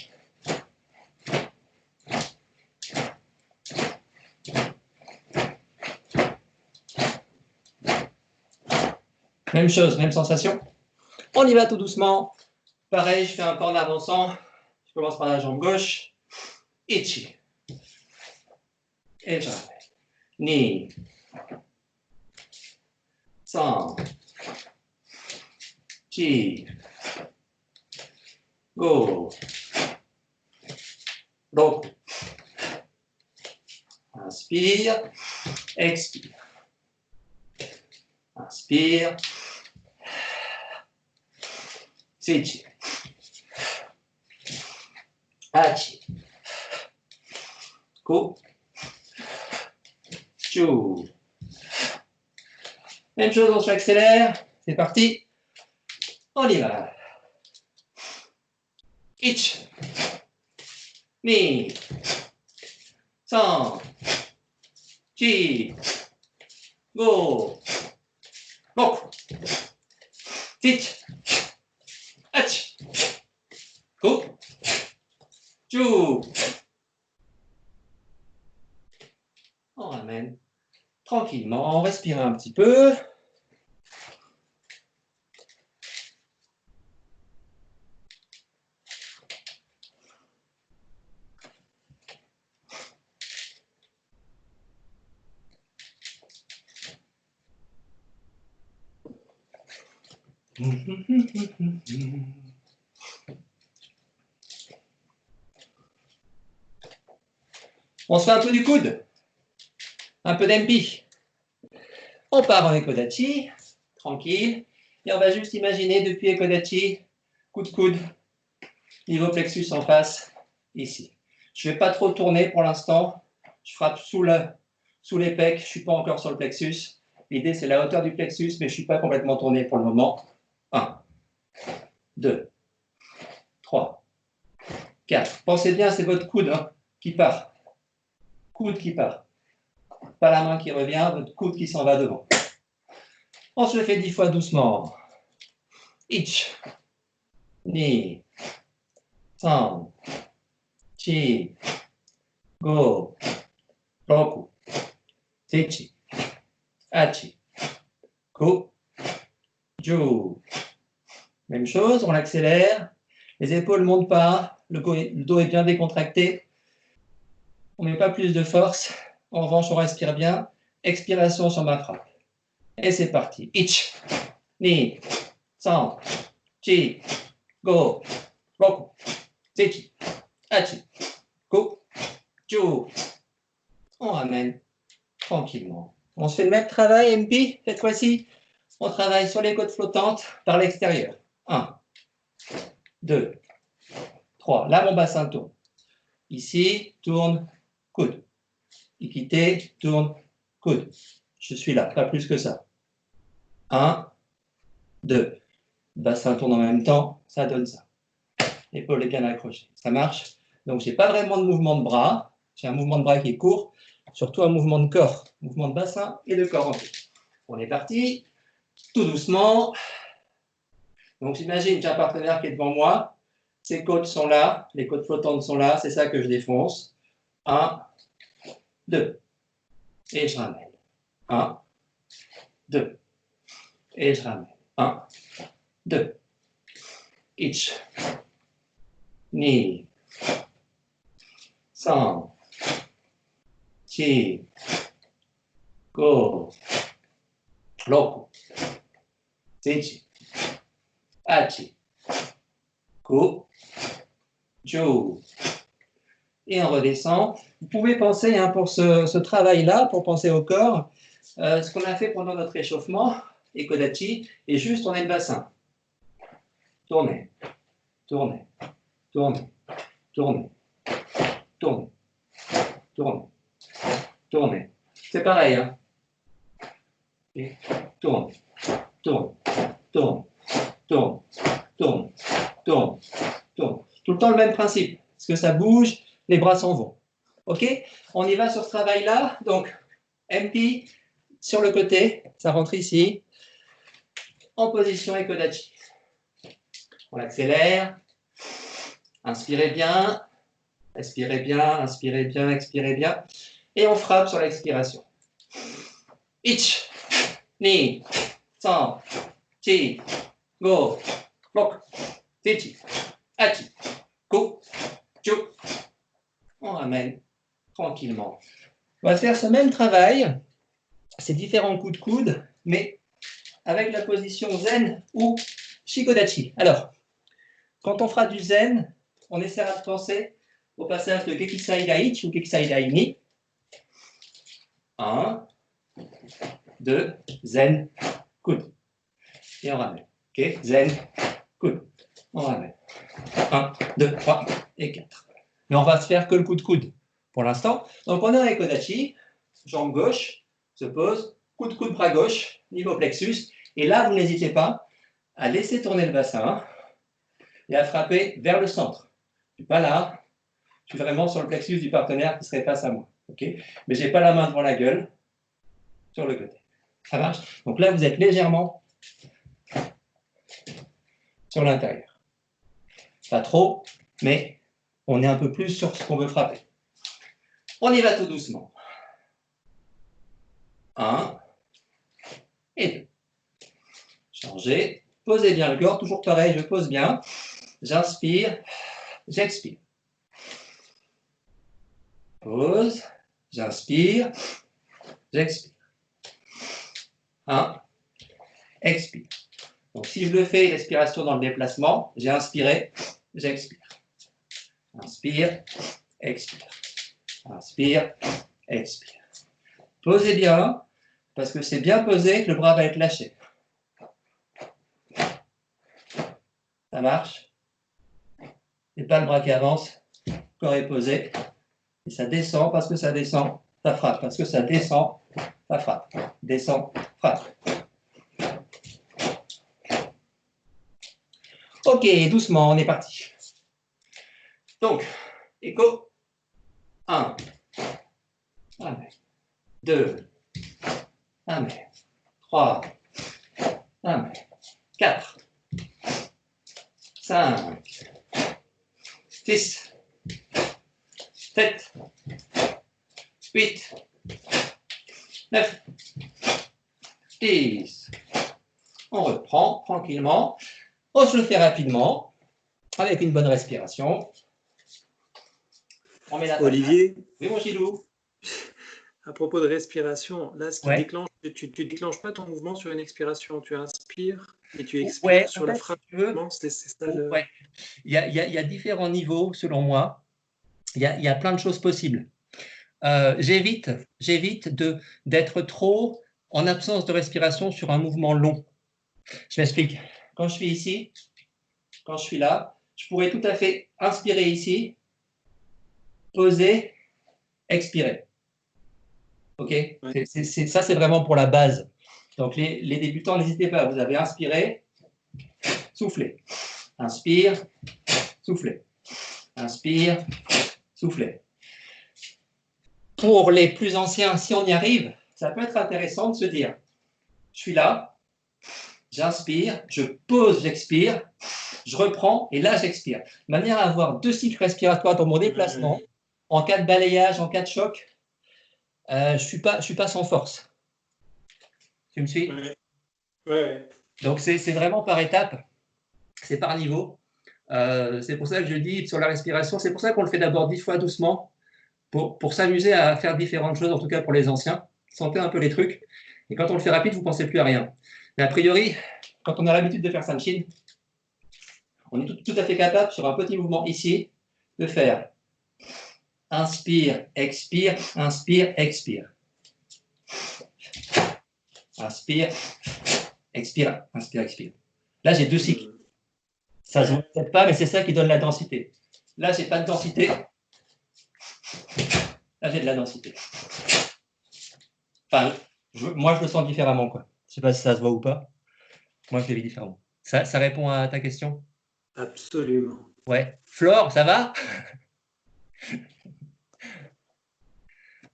Même chose, même sensation. On y va tout doucement. Pareil, je fais un pas en avançant. Je commence par la jambe gauche. Ichi. Et je ramène. Ni. San. Chi. Go. Roku. Inspire. Expire. Inspire. Sichi. Hachi. Ku. Chu. Même chose, on s'accélère. C'est parti. On y va. Ich. Ni. San. Chi. Go. Boku. Tich. Ach. Ku. Chu. On ramène tranquillement, on respire un petit peu. On se fait un peu du coude, un peu d'empi. On part en Ekodachi, tranquille, et on va juste imaginer depuis Ekodachi, coup de coude, niveau plexus en face, ici. Je ne vais pas trop tourner pour l'instant, je frappe sous les pecs, je ne suis pas encore sur le plexus. L'idée c'est la hauteur du plexus, mais je ne suis pas complètement tourné pour le moment. 1, 2, 3, 4. Pensez bien, c'est votre coude qui part. Coude qui part. Pas la main qui revient, votre coude qui s'en va devant. On se le fait 10 fois doucement. Ich. Ni. San. Chi. Go. Roku. Techi. Hachi. Ku. Ju. Même chose, on l'accélère. Les épaules ne montent pas. Le dos est bien décontracté. On ne met pas plus de force. En revanche, on respire bien. Expiration sur ma frappe. Et c'est parti. Ich. Ni. San. Chi. Go. Roku. Techi. Hachi. Ku. Ju. On ramène tranquillement. On se fait le même travail, MP. Cette fois-ci, on travaille sur les côtes flottantes par l'extérieur. 1, 2, 3. Là, mon bassin tourne. Ici, tourne, coude. Équité, tourne, coude. Je suis là, pas plus que ça. 1, 2. Bassin tourne en même temps, ça donne ça. L'épaule est bien accrochée. Ça marche. Donc, je n'ai pas vraiment de mouvement de bras. J'ai un mouvement de bras qui est court, surtout un mouvement de corps, mouvement de bassin et de corps en plus. On est parti, tout doucement. Donc, j'imagine que j'ai un partenaire qui est devant moi. Ses côtes sont là, les côtes flottantes sont là, c'est ça que je défonce. 1, 2. Et je ramène. 1, 2. Et je ramène. 1, 2. Ich. Ni. San. Chi. Go. Roku. Techi. Hachi. Ku. Ju. Et on redescend. Vous pouvez penser, pour ce travail-là, pour penser au corps, ce qu'on a fait pendant notre échauffement, Ekodachi, et juste tourner le bassin. Tournez, tournez, tournez, tournez, tournez, tournez, tournez. C'est pareil, hein. Et tourne, tourne, tourne, tourne, tourne, tourne, tourne. Tout le temps le même principe. parce que ça bouge, les bras s'en vont. OK? On y va sur ce travail-là. Donc, empty sur le côté, ça rentre ici, en position Ekodachi. On accélère. Inspirez bien, expirez bien, inspirez bien, expirez bien. Et on frappe sur l'expiration. Ich, ni, san, chi, go, boku, tichi, hachi, go, chu. On ramène tranquillement. On va faire ce même travail, ces différents coups de coude, mais avec la position zen ou shikodachi. Alors, quand on fera du zen, on essaiera de penser au passage de Gekisai Daichi ou Gekisai Daini. 1, 2, zen, coude. Et on ramène. Ok, zen, coude. On ramène. 1, 2, 3 et 4. Mais on va se faire que le coup de coude pour l'instant. Donc on est en Ekodachi, jambe gauche, se pose, coup de coude bras gauche, niveau plexus. Et là, vous n'hésitez pas à laisser tourner le bassin et à frapper vers le centre. Je ne suis pas là, je suis vraiment sur le plexus du partenaire qui serait face à moi. Okay, mais je n'ai pas la main devant la gueule, sur le côté. Ça marche? Donc là, vous êtes légèrement sur l'intérieur. Pas trop, mais on est un peu plus sur ce qu'on veut frapper. On y va tout doucement. 1 et 2. Changez. Posez bien le corps, toujours pareil, je pose bien. J'inspire, j'expire. Pause, j'inspire, j'expire. 1, expire. Donc si je le fais, l'expiration dans le déplacement, j'ai inspiré, j'expire. Inspire, expire. Inspire, expire. Posez bien, parce que c'est bien posé que le bras va être lâché. Ça marche? Et pas le bras qui avance, corps est posé. Et ça descend parce que ça descend, ça frappe. Parce que ça descend, ça frappe. Descend, frappe. Ok, doucement, on est parti. Donc, écho. 1. 2. 3. 4. 5. 6. 7. 8. 9. 10. On reprend tranquillement. On se le fait rapidement, avec une bonne respiration. On met la Olivier, oui, mon Gilou. à propos de respiration, là, ce qui Ouais. déclenche, tu déclenches pas ton mouvement sur une expiration, tu inspires et tu expires Ouais, sur en la fait, frappe. si tu veux, C'est ça le... ouais. Il y a différents niveaux, selon moi. Il y a plein de choses possibles. J'évite d'être trop en absence de respiration sur un mouvement long. Je m'explique. Quand je suis ici, quand je suis là, je pourrais tout à fait inspirer ici, poser, expirer. Ok, ouais. Ça, c'est vraiment pour la base. Donc, les débutants, n'hésitez pas. Vous avez inspiré, soufflez. Inspire, soufflez. Inspire, soufflez. Pour les plus anciens, si on y arrive, ça peut être intéressant de se dire, je suis là, j'inspire, je pose, j'expire, je reprends et là, j'expire. De manière à avoir 2 cycles respiratoires dans mon déplacement, en cas de balayage, en cas de choc, je suis pas sans force. Tu me suis? Ouais. Donc, c'est vraiment par étapes, c'est par niveau. C'est pour ça que je dis sur la respiration, c'est pour ça qu'on le fait d'abord 10 fois doucement, pour s'amuser à faire différentes choses, en tout cas pour les anciens. Sentez un peu les trucs. Et quand on le fait rapide, vous ne pensez plus à rien. Mais a priori, quand on a l'habitude de faire Sanshin, on est tout à fait capable, sur un petit mouvement ici, de faire inspire, expire, inspire, expire. Inspire, expire, inspire, expire. Là, j'ai 2 cycles. Ça ne se voit peut-être pas, mais c'est ça qui donne la densité. Là, je n'ai pas de densité. Là, j'ai de la densité. Enfin, moi, je le sens différemment, quoi. Je ne sais pas si ça se voit ou pas. Moi, je le vis différemment. Ça répond à ta question? Absolument. Ouais. Flore, ça va?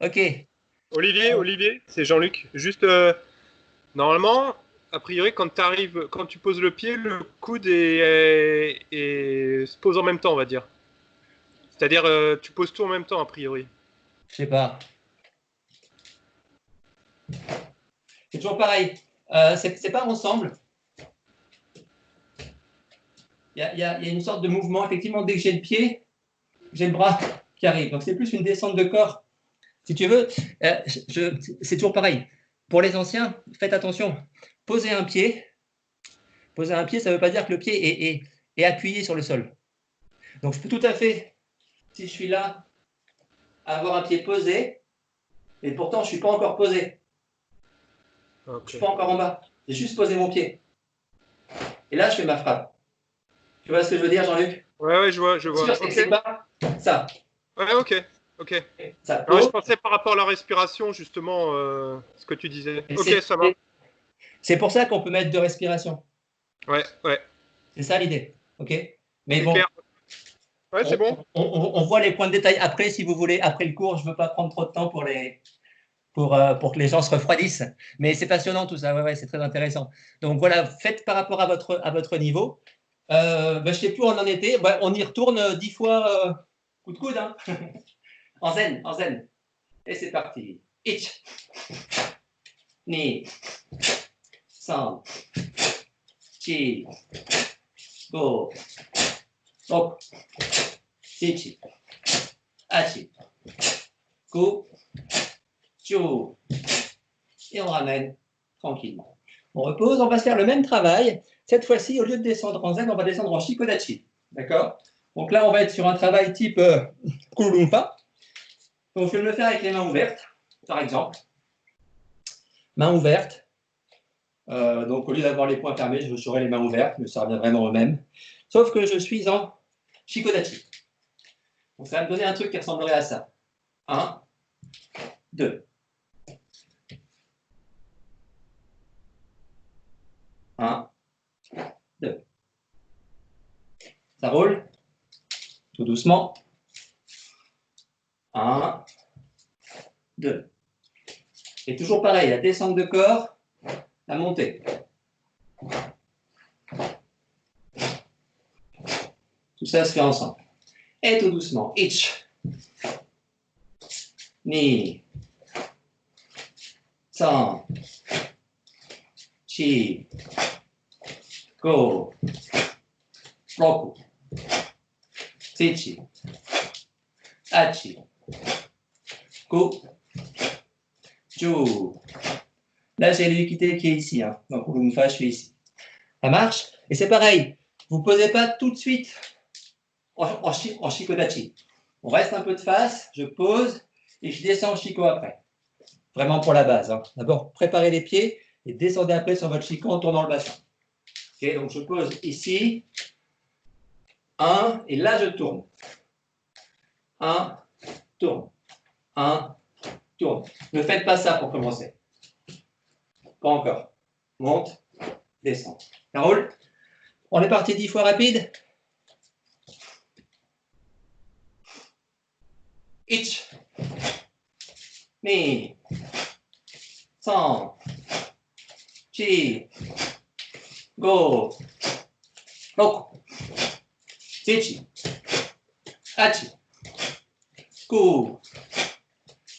Ok. Olivier, c'est Jean-Luc. Juste, normalement, a priori, quand tu poses le pied, le coude se pose en même temps, on va dire. C'est-à-dire, tu poses tout en même temps, a priori. Je sais pas. C'est toujours pareil. C'est pas ensemble. Il y a une sorte de mouvement. Effectivement, dès que j'ai le pied, j'ai le bras qui arrive. Donc, c'est plus une descente de corps. Si tu veux, c'est toujours pareil. Pour les anciens, faites attention. Poser un pied, ça ne veut pas dire que le pied est appuyé sur le sol. Donc, je peux tout à fait, si je suis là, avoir un pied posé, et pourtant, je ne suis pas encore posé. Okay. Je ne suis pas encore en bas. J'ai juste posé mon pied. Et là, je fais ma frappe. Tu vois ce que je veux dire, Jean-Luc? Ouais, je vois. Okay. C'est pas ça. Ouais, ok. Ça non, je pensais par rapport à la respiration, justement, ce que tu disais. Ok, ça va. C'est pour ça qu'on peut mettre 2 respirations. Ouais. C'est ça l'idée. Ok. Mais bon. Clair. Ouais, c'est bon. On voit les points de détail après, si vous voulez, après le cours. Je ne veux pas prendre trop de temps pour que les gens se refroidissent. Mais c'est passionnant tout ça. Ouais, c'est très intéressant. Donc voilà, faites par rapport à votre niveau. Je ne sais plus où on en était. On y retourne 10 fois coup de coude. Hein. En zen. Et c'est parti. Ich. Ni. San. Chi. Go. Boku. Ichi. Achi. Ku. Chu. Et on ramène tranquillement. On repose, on va faire le même travail. Cette fois-ci, au lieu de descendre en zen, on va descendre en shikodachi. D'accord? Donc là, on va être sur un travail type Kurumpa. Donc je vais le faire avec les mains ouvertes, par exemple. Mains ouvertes. Donc au lieu d'avoir les poings fermés, je serai les mains ouvertes, mais ça revient vraiment au même. Sauf que je suis en shikodachi. Donc ça va me donner un truc qui ressemblerait à ça. 1, 2. 1, 2. Ça roule. Tout doucement. 1, 2. Et toujours pareil, la descente de corps, la montée. Tout ça se fait ensemble. Et tout doucement. Ich. Ni. San. Chi. Go. Roku. Tsuchi. Achi. Ku. Ju. Là, j'ai l'équité qui est ici. Hein. Donc, Kurumpa, je suis ici. Ça marche? Et c'est pareil. Vous ne posez pas tout de suite en shikodachi. On reste un peu de face, je pose et je descends en shiko après. Vraiment pour la base. Hein. D'abord, préparez les pieds et descendez après sur votre shiko en tournant le bassin. Okay, donc, je pose ici. 1, et là, je tourne. 1, tourne. 1, tourne. Ne faites pas ça pour commencer. Pas encore. Monte, descend. Ça roule? On est parti 10 fois rapide. Ich. Ni. San. Chi. Go. Roku. Tsuchi. Achi. Ku.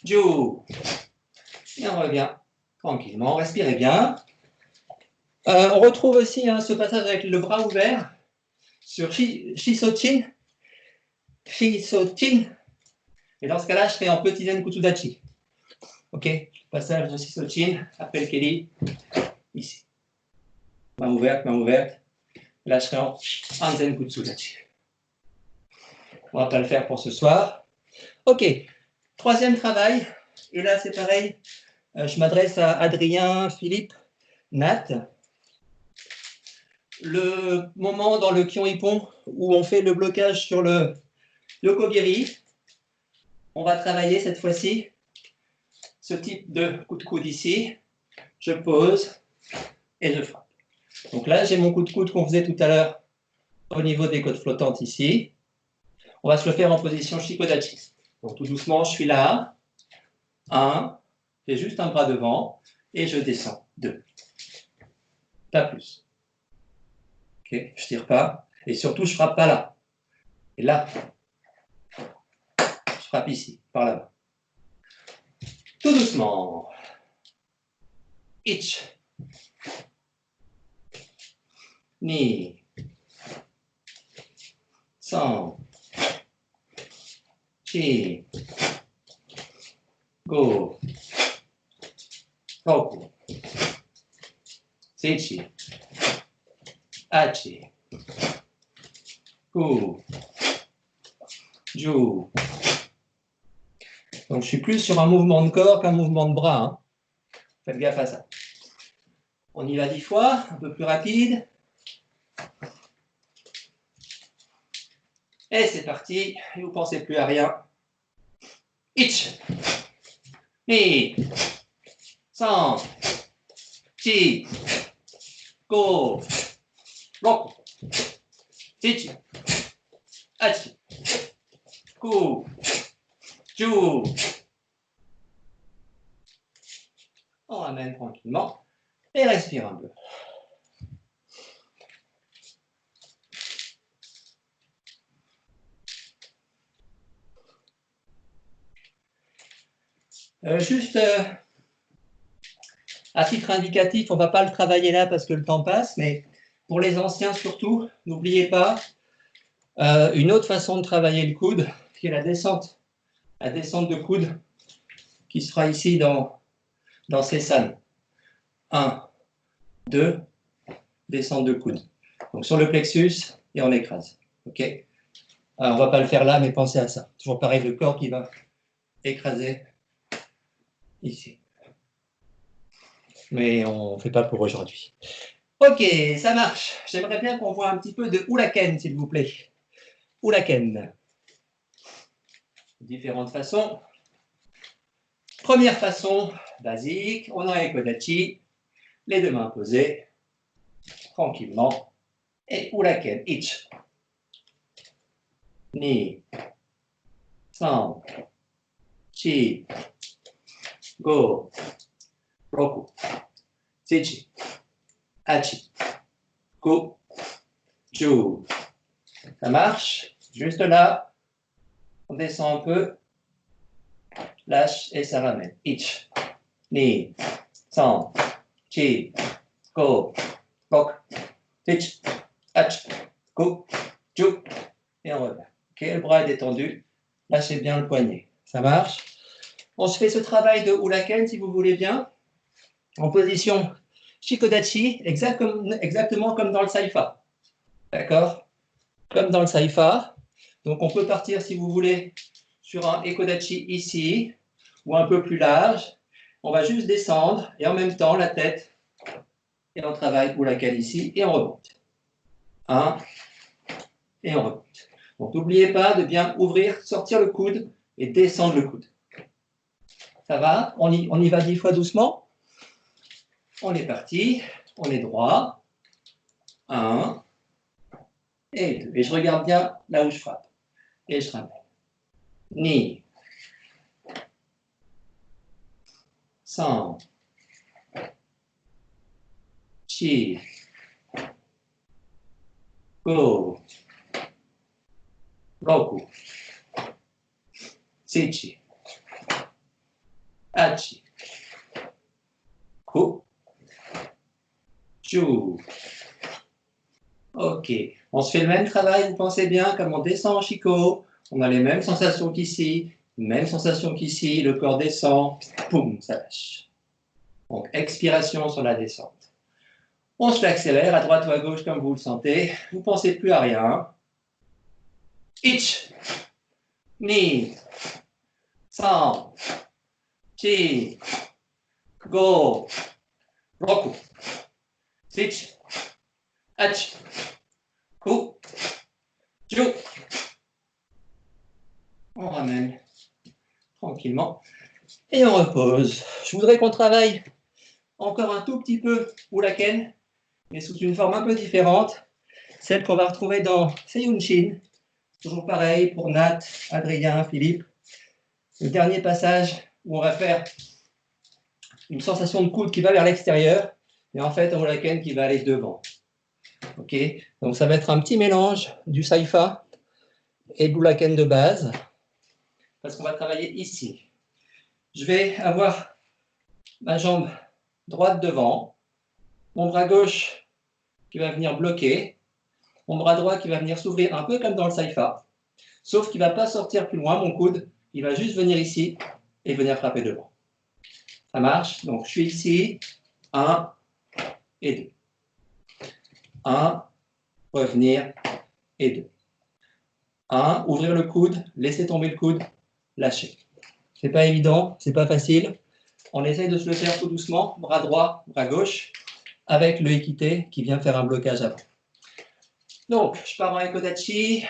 Ju. Et on revient tranquillement. Respirez bien. On retrouve aussi ce passage avec le bras ouvert sur Shisochin. Et dans ce cas-là, je fais en petit zen kutsudachi. Ok, passage de Shisochin, après le keli, ici. Main ouverte. Là, je serai en zen kutsudachi. On ne va pas le faire pour ce soir. Ok, 3e travail. Et là, c'est pareil. Je m'adresse à Adrien, Philippe, Nat. Le moment dans le Kyon-Ippon où on fait le blocage sur le Yokogiri, on va travailler cette fois-ci ce type de coup de coude ici. Je pose et je frappe. Donc là, j'ai mon coup de coude qu'on faisait tout à l'heure au niveau des côtes flottantes ici. On va se le faire en position Shikodachi. Donc tout doucement, je suis là. 1, j'ai juste un bras devant et je descends. 2. Pas plus. Ok, je tire pas. Et surtout, je frappe pas là. Et là, je frappe ici, par là-bas. Tout doucement. Ich. Ni. San. Chi. Go. Roku. Sechi. Hachi. Ku. Ju. Donc je suis plus sur un mouvement de corps qu'un mouvement de bras. Hein. Faites gaffe à ça. On y va 10 fois, un peu plus rapide. Et c'est parti. Et vous ne pensez plus à rien. Ich. Ni. San. Chi. Go. Roku. Sechi. Hachi. Ku. Ju. On ramène tranquillement et respire un peu. Juste à titre indicatif, on ne va pas le travailler là parce que le temps passe, mais pour les anciens surtout, n'oubliez pas une autre façon de travailler le coude, qui est la descente de coude, qui sera ici dans ces salles. 1, 2, descente de coude. Donc sur le plexus et on écrase. Ok. Alors, on ne va pas le faire là, mais pensez à ça. Toujours pareil, le corps qui va écraser ici. Mais on ne fait pas pour aujourd'hui. Ok, ça marche. J'aimerais bien qu'on voit un petit peu de Uraken, s'il vous plaît. Uraken. Différentes façons. Première façon, basique, on a un Kodachi, les deux mains posées, tranquillement, et Uraken, ich. Ni, san, chi, go, roku, sechi, hachi, ku, ju. Ça marche. Juste là, on descend un peu, lâche et ça ramène. Ich, ni, san, chi, go, roku, sechi, hachi, ku, ju. Et on revient. Ok, le bras est détendu. Lâchez bien le poignet. Ça marche. On se fait ce travail de Uraken, si vous voulez bien, en position Shikodachi, exactement comme dans le Saifa. D'accord? Comme dans le Saifa. Donc, on peut partir, si vous voulez, sur un Ekodachi ici, ou un peu plus large. On va juste descendre, et en même temps, la tête, et on travaille Uraken ici, et on remonte. 1, et on remonte. Donc, n'oubliez pas de bien ouvrir, sortir le coude, et descendre le coude. Ça va? On y va 10 fois doucement. On est parti. On est droit. 1 et 2. Et je regarde bien là où je frappe. Et je ramène. Ni. San. Chi. Go. Roku. Sechi. Hachi. Ku. Ju. Ok. On se fait le même travail, vous pensez bien, comme on descend en Shiko, on a les mêmes sensations qu'ici, même sensation qu'ici, le corps descend, poum, ça lâche. Donc, expiration sur la descente. On se l'accélère à droite ou à gauche comme vous le sentez. Vous ne pensez plus à rien. Ich, ni, san, chi, go, roku, sechi, hachi, ku, ju. On ramène tranquillement et on repose. Je voudrais qu'on travaille encore un tout petit peu Uraken, mais sous une forme un peu différente, celle qu'on va retrouver dans Seiyunshin, Toujours pareil pour Nat, Adrien, Philippe. Le dernier passage où on va faire une sensation de coude qui va vers l'extérieur et en fait, on a la canne qui va aller devant. Ok, donc ça va être un petit mélange du Saifa et de l'Ulaken de base parce qu'on va travailler ici. Je vais avoir ma jambe droite devant, mon bras gauche qui va venir bloquer, mon bras droit qui va venir s'ouvrir un peu comme dans le Saifa, sauf qu'il ne va pas sortir plus loin, mon coude, il va juste venir ici et venir frapper devant. Ça marche? Donc je suis ici, 1 et 2. 1, revenir et 2. 1, ouvrir le coude, laisser tomber le coude, lâcher. Ce n'est pas évident, ce n'est pas facile. On essaye de se le faire tout doucement, bras droit, bras gauche, avec le Ikite qui vient faire un blocage avant. Donc, je pars en Ekodachi.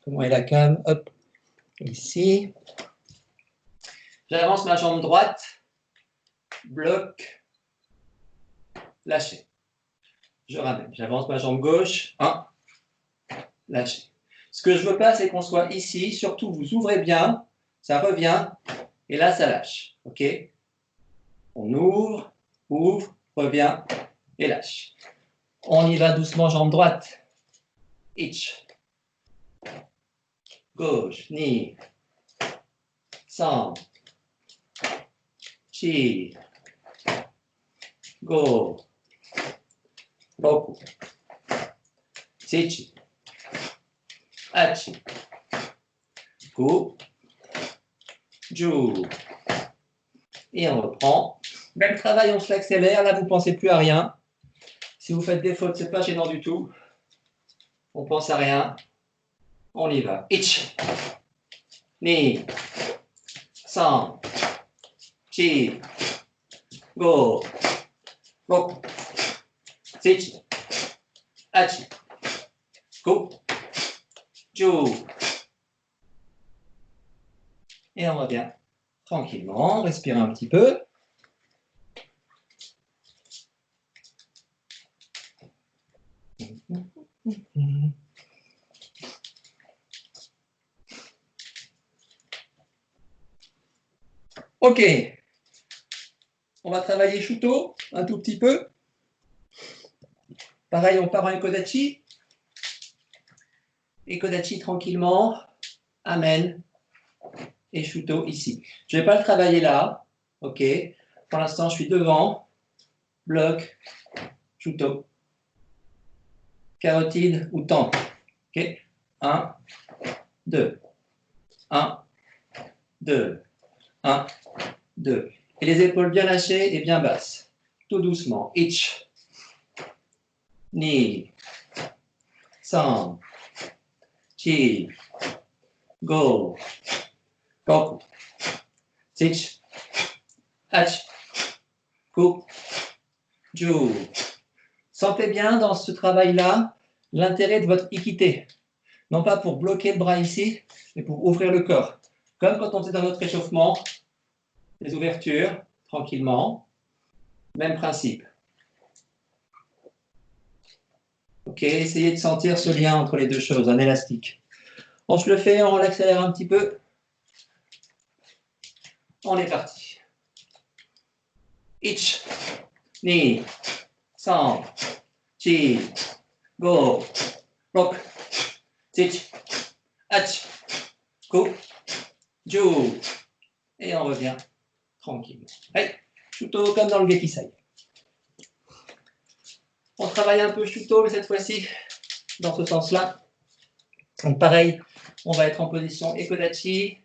Comment est la cam? Hop, ici. J'avance ma jambe droite, bloc, lâcher. Je ramène. J'avance ma jambe gauche, 1, lâcher. Ce que je veux pas, c'est qu'on soit ici. Surtout, vous ouvrez bien, ça revient, et là, ça lâche. OK? On ouvre, revient, et lâche. On y va doucement, jambe droite. Ich. Gauche, ni. San. Chi. Go. Roku. Sechi. Hachi. Ku. Ju. Et on reprend. Même travail, on se l'accélère. Là, vous ne pensez plus à rien. Si vous faites des fautes, ce n'est pas gênant du tout. On ne pense à rien. On y va. Ich. Ni. San. Chi. Go. Roku. Sechi. Hachi. Ku. Ju. Et on revient tranquillement. Respirez un petit peu. Ok. On va travailler Shuto un tout petit peu. Pareil, on part en Ekodachi. Ekodachi tranquillement. Amen. Et Shuto ici. Je ne vais pas le travailler là. Ok. Pour l'instant, je suis devant. Bloc. Shuto. Carotide ou temple. Ok. 1, 2. 1, 2. 1, 2. Et les épaules bien lâchées et bien basses. Tout doucement. Ich. Ni. San. Chi. Go. Roku. Sich. Hach. Ku. Ju. Sentez bien dans ce travail-là l'intérêt de votre Ikite. Non pas pour bloquer le bras ici, mais pour ouvrir le corps. Comme quand on était dans notre échauffement, les ouvertures, tranquillement. Même principe. Ok, essayez de sentir ce lien entre les deux choses, un élastique. On se le fait, on l'accélère un petit peu. On est parti. Ich, ni, san, chi, go, rock, sich, hach, ku, ju. Et on revient tranquillement. Hey, Shuto comme dans le Gekisai. On travaille un peu Shuto, mais cette fois-ci, dans ce sens-là. Donc pareil, on va être en position Ekodachi.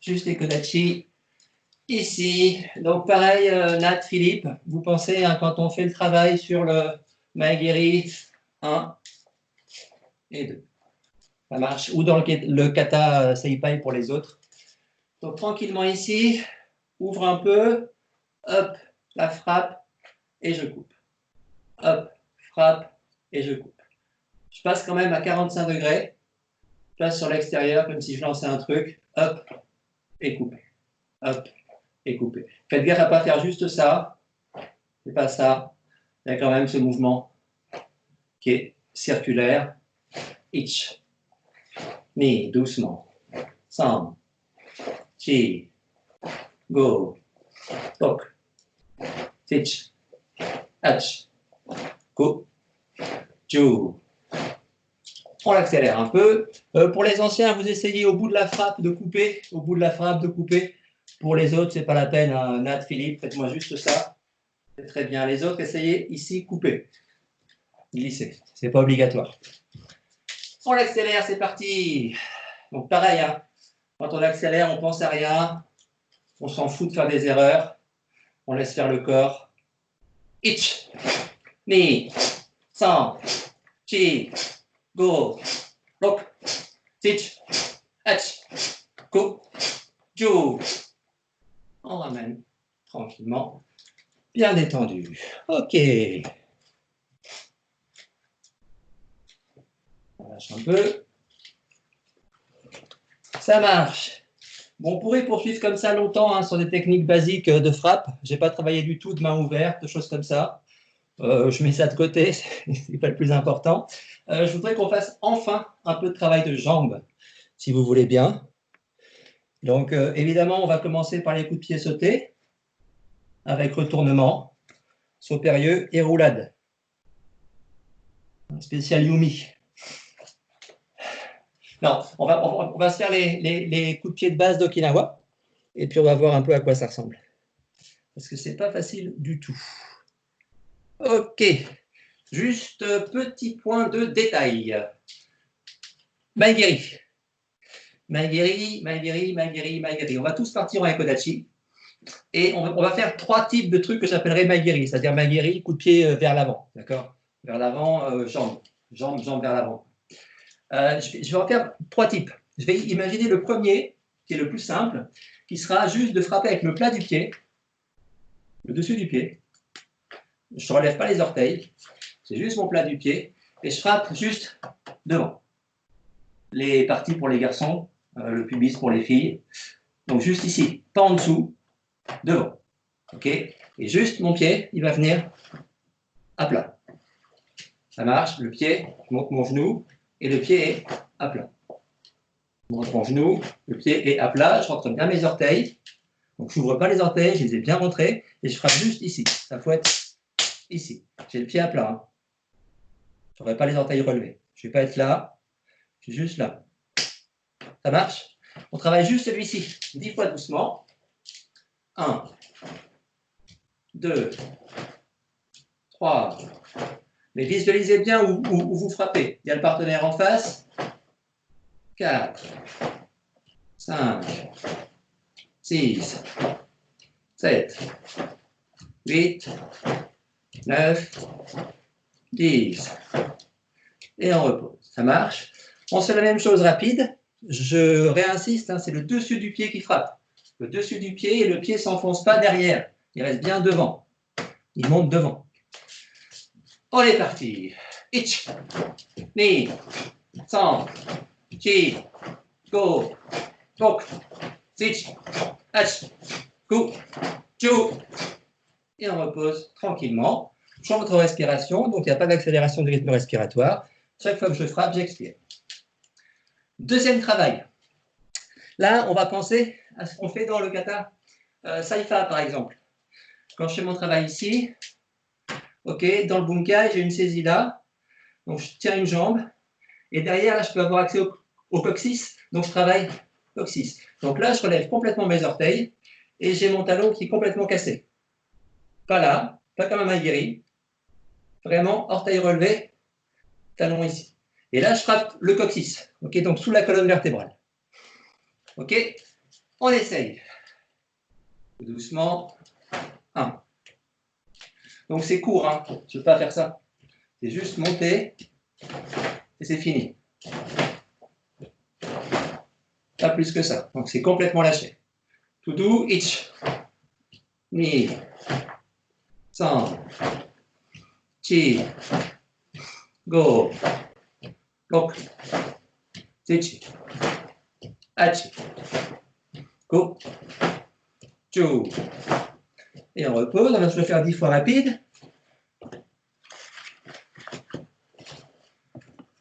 Juste Ekodachi. Ici. Donc pareil, Nat, Philippe, vous pensez, hein, quand on fait le travail sur le Maegiri, 1 et 2. Ça marche. Ou dans le kata Seipai pour les autres. Donc tranquillement ici, ouvre un peu, hop, la frappe, et je coupe. Hop, frappe, et je coupe. Je passe quand même à 45 degrés. Je passe sur l'extérieur comme si je lançais un truc. Hop, et couper. Hop, et couper. Faites gaffe à ne pas faire juste ça. C'est pas ça. Il y a quand même ce mouvement qui est circulaire. Ich. ni, doucement. San, chi, go, tok, tich, ach, go, ju. On l'accélère un peu. Pour les anciens, vous essayez au bout de la frappe de couper. Au bout de la frappe de couper. Pour les autres, c'est pas la peine. Hein. Nat, Philippe, faites-moi juste ça. C'est très bien. Les autres, essayez ici, couper. Glisser. C'est pas obligatoire. On l'accélère, c'est parti. Donc pareil, hein. Quand on accélère, on pense à rien. On s'en fout de faire des erreurs. On laisse faire le corps. Ich, ni, san, chi, go, rok, tich, ach, go, ju. On ramène tranquillement. Bien détendu. OK. On lâche un peu. Ça marche. Bon, on pourrait poursuivre comme ça longtemps hein, sur des techniques basiques de frappe. Je n'ai pas travaillé du tout de main ouverte, de choses comme ça. Je mets ça de côté, ce n'est pas le plus important. Je voudrais qu'on fasse enfin un peu de travail de jambes, si vous voulez bien. Donc, évidemment, on va commencer par les coups de pied sautés, avec retournement, saut périlleux et roulade. Un spécial Yumi. Non, on va se faire les coups de pied de base d'Okinawa, et puis on va voir un peu à quoi ça ressemble. Parce que ce n'est pas facile du tout. OK. Juste petit point de détail. Maigiri. Maigiri, Maigiri, Maigiri, Maigiri. On va tous partir en Ekodachi. Et on va faire 3 types de trucs que j'appellerais Maigiri. C'est-à-dire Maigiri, coup de pied vers l'avant. D'accord? Vers l'avant, jambe. Jambe vers l'avant. Je vais en faire 3 types. Je vais imaginer le premier, qui est le plus simple, qui sera juste de frapper avec le plat du pied, le dessus du pied. Je ne relève pas les orteils, c'est juste mon plat du pied, et je frappe juste devant. Les parties pour les garçons, le pubis pour les filles. Donc juste ici, pas en dessous, devant. OK? Et juste mon pied, il va venir à plat. Ça marche, le pied, je monte mon genou, et le pied est à plat. Je monte mon genou, le pied est à plat, je rentre bien mes orteils. Donc je n'ouvre pas les orteils, je les ai bien rentrés, et je frappe juste ici. Ça fouette ici. J'ai le pied à plat. Hein. Je n'aurai pas les orteils relevés. Je ne vais pas être là, je suis juste là. Ça marche? On travaille juste celui-ci. 10 fois doucement. 1, 2, 3. Mais visualisez bien où vous frappez. Il y a le partenaire en face. 4, 5, 6, 7, 8, 9, 10. Et on repose. Ça marche. On fait la même chose rapide. Je réinsiste, hein, c'est le dessus du pied qui frappe. Le dessus du pied et le pied ne s'enfonce pas derrière. Il reste bien devant. Il monte devant. On est parti. Ich, ni, san, chi, go, tok, sich, ach, ku, chu. Et on repose tranquillement. Je change votre respiration, donc il n'y a pas d'accélération du rythme respiratoire. Chaque fois que je frappe, j'expire. Deuxième travail. Là, on va penser à ce qu'on fait dans le kata Saifa, par exemple. Quand je fais mon travail ici, ok, dans le bunkai, j'ai une saisie là. Donc, je tiens une jambe. Et derrière, là, je peux avoir accès au coccyx. Donc, je travaille coccyx. Donc là, je relève complètement mes orteils. Et j'ai mon talon qui est complètement cassé. Pas là, pas comme un maigiri. Vraiment, orteil relevé, talon ici. Et là, je frappe le coccyx. Ok, donc sous la colonne vertébrale. Ok, on essaye. Doucement. 1. Donc c'est court, hein. Je ne veux pas faire ça. C'est juste monter et c'est fini. Pas plus que ça. Donc c'est complètement lâché. To do, ich, ni, san, chi, go, rok, techi, hachi, go, chu. Et on repose. On va se le faire 10 fois rapide.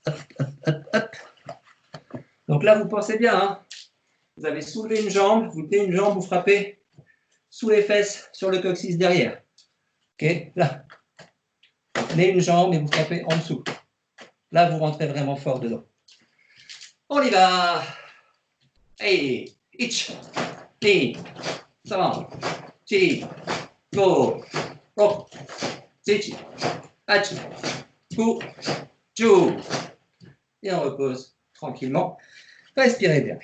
Hop, hop, hop, hop. Donc Donc là, vous pensez bien, hein, vous avez soulevé une jambe, vous tenez une jambe, vous frappez sous les fesses sur le coccyx derrière. Ok, là. Vous tenez une jambe et vous frappez en dessous. Là, vous rentrez vraiment fort dedans. On y va. Hey, itch, ni, san, chi, go, rock, zichi, hachi, ku, ju. Et on repose tranquillement. Respirez bien.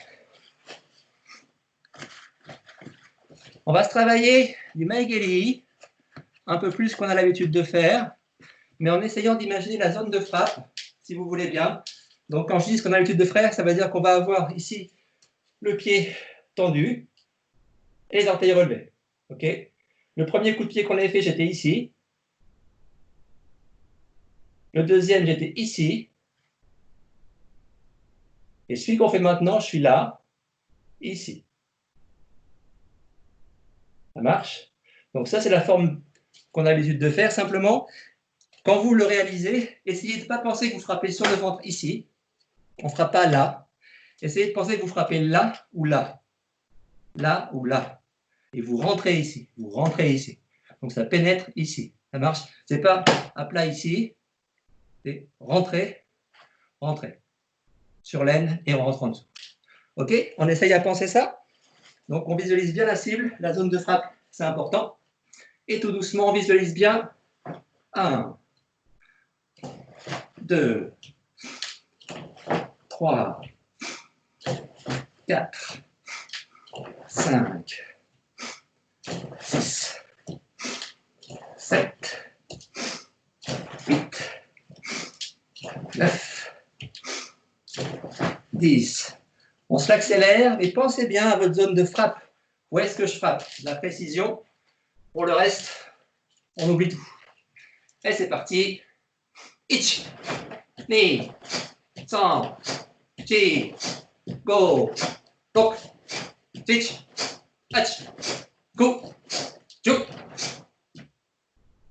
On va se travailler du Maegeli, un peu plus qu'on a l'habitude de faire, mais en essayant d'imaginer la zone de frappe, si vous voulez bien. Donc quand je dis ce qu'on a l'habitude de faire, ça veut dire qu'on va avoir ici le pied tendu et les orteils relevés. Okay, le premier coup de pied qu'on avait fait, j'étais ici. Le deuxième, j'étais ici. Et celui qu'on fait maintenant, je suis là, ici. Ça marche? Donc ça, c'est la forme qu'on a l'habitude de faire. Simplement, quand vous le réalisez, essayez de ne pas penser que vous frappez sur le ventre ici. On ne frappe pas là. Essayez de penser que vous frappez là ou là. Là ou là. Et vous rentrez ici. Vous rentrez ici. Donc ça pénètre ici. Ça marche? C'est pas à plat ici. C'est rentrer, rentrer. Sur l'aine et on rentre en dessous. Ok? On essaye à penser ça. Donc on visualise bien la cible, la zone de frappe, c'est important. Et tout doucement, on visualise bien 1, 2, 3, 4, 5, 6, 7, 8, 9, 10. On se l'accélère, mais pensez bien à votre zone de frappe. Où est-ce que je frappe? La précision. Pour le reste, on oublie tout. Et c'est parti. Ich, ni, san, chi, go, tok, sich, hach, go, ju.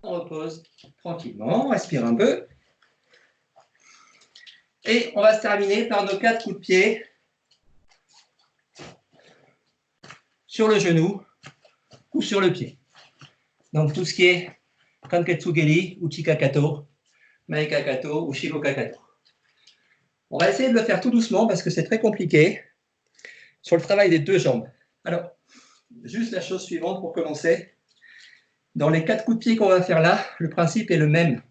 On repose tranquillement, on respire un peu. Et on va se terminer par nos 4 coups de pied sur le genou ou sur le pied. Donc tout ce qui est Kanketsu-geri, Uchi-kakato, Mae-kakato ou Shigo-kakato. On va essayer de le faire tout doucement parce que c'est très compliqué sur le travail des 2 jambes. Alors, juste la chose suivante pour commencer. Dans les 4 coups de pied qu'on va faire là, le principe est le même.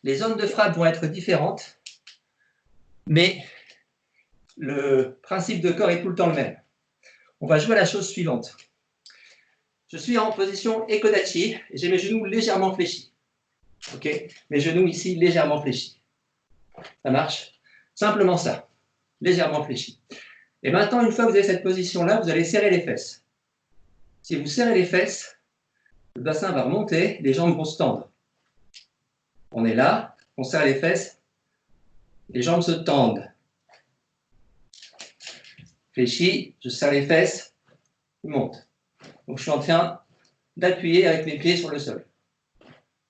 Les zones de frappe vont être différentes, mais le principe de corps est tout le temps le même. On va jouer à la chose suivante. Je suis en position Ekodachi et j'ai mes genoux légèrement fléchis. Ok, mes genoux ici légèrement fléchis. Ça marche? Simplement ça, légèrement fléchis. Et maintenant, une fois que vous avez cette position-là, vous allez serrer les fesses. Si vous serrez les fesses, le bassin va remonter, les jambes vont se tendre. On est là, on serre les fesses, les jambes se tendent. Fléchis, je serre les fesses, je monte. Donc je suis en train d'appuyer avec mes pieds sur le sol.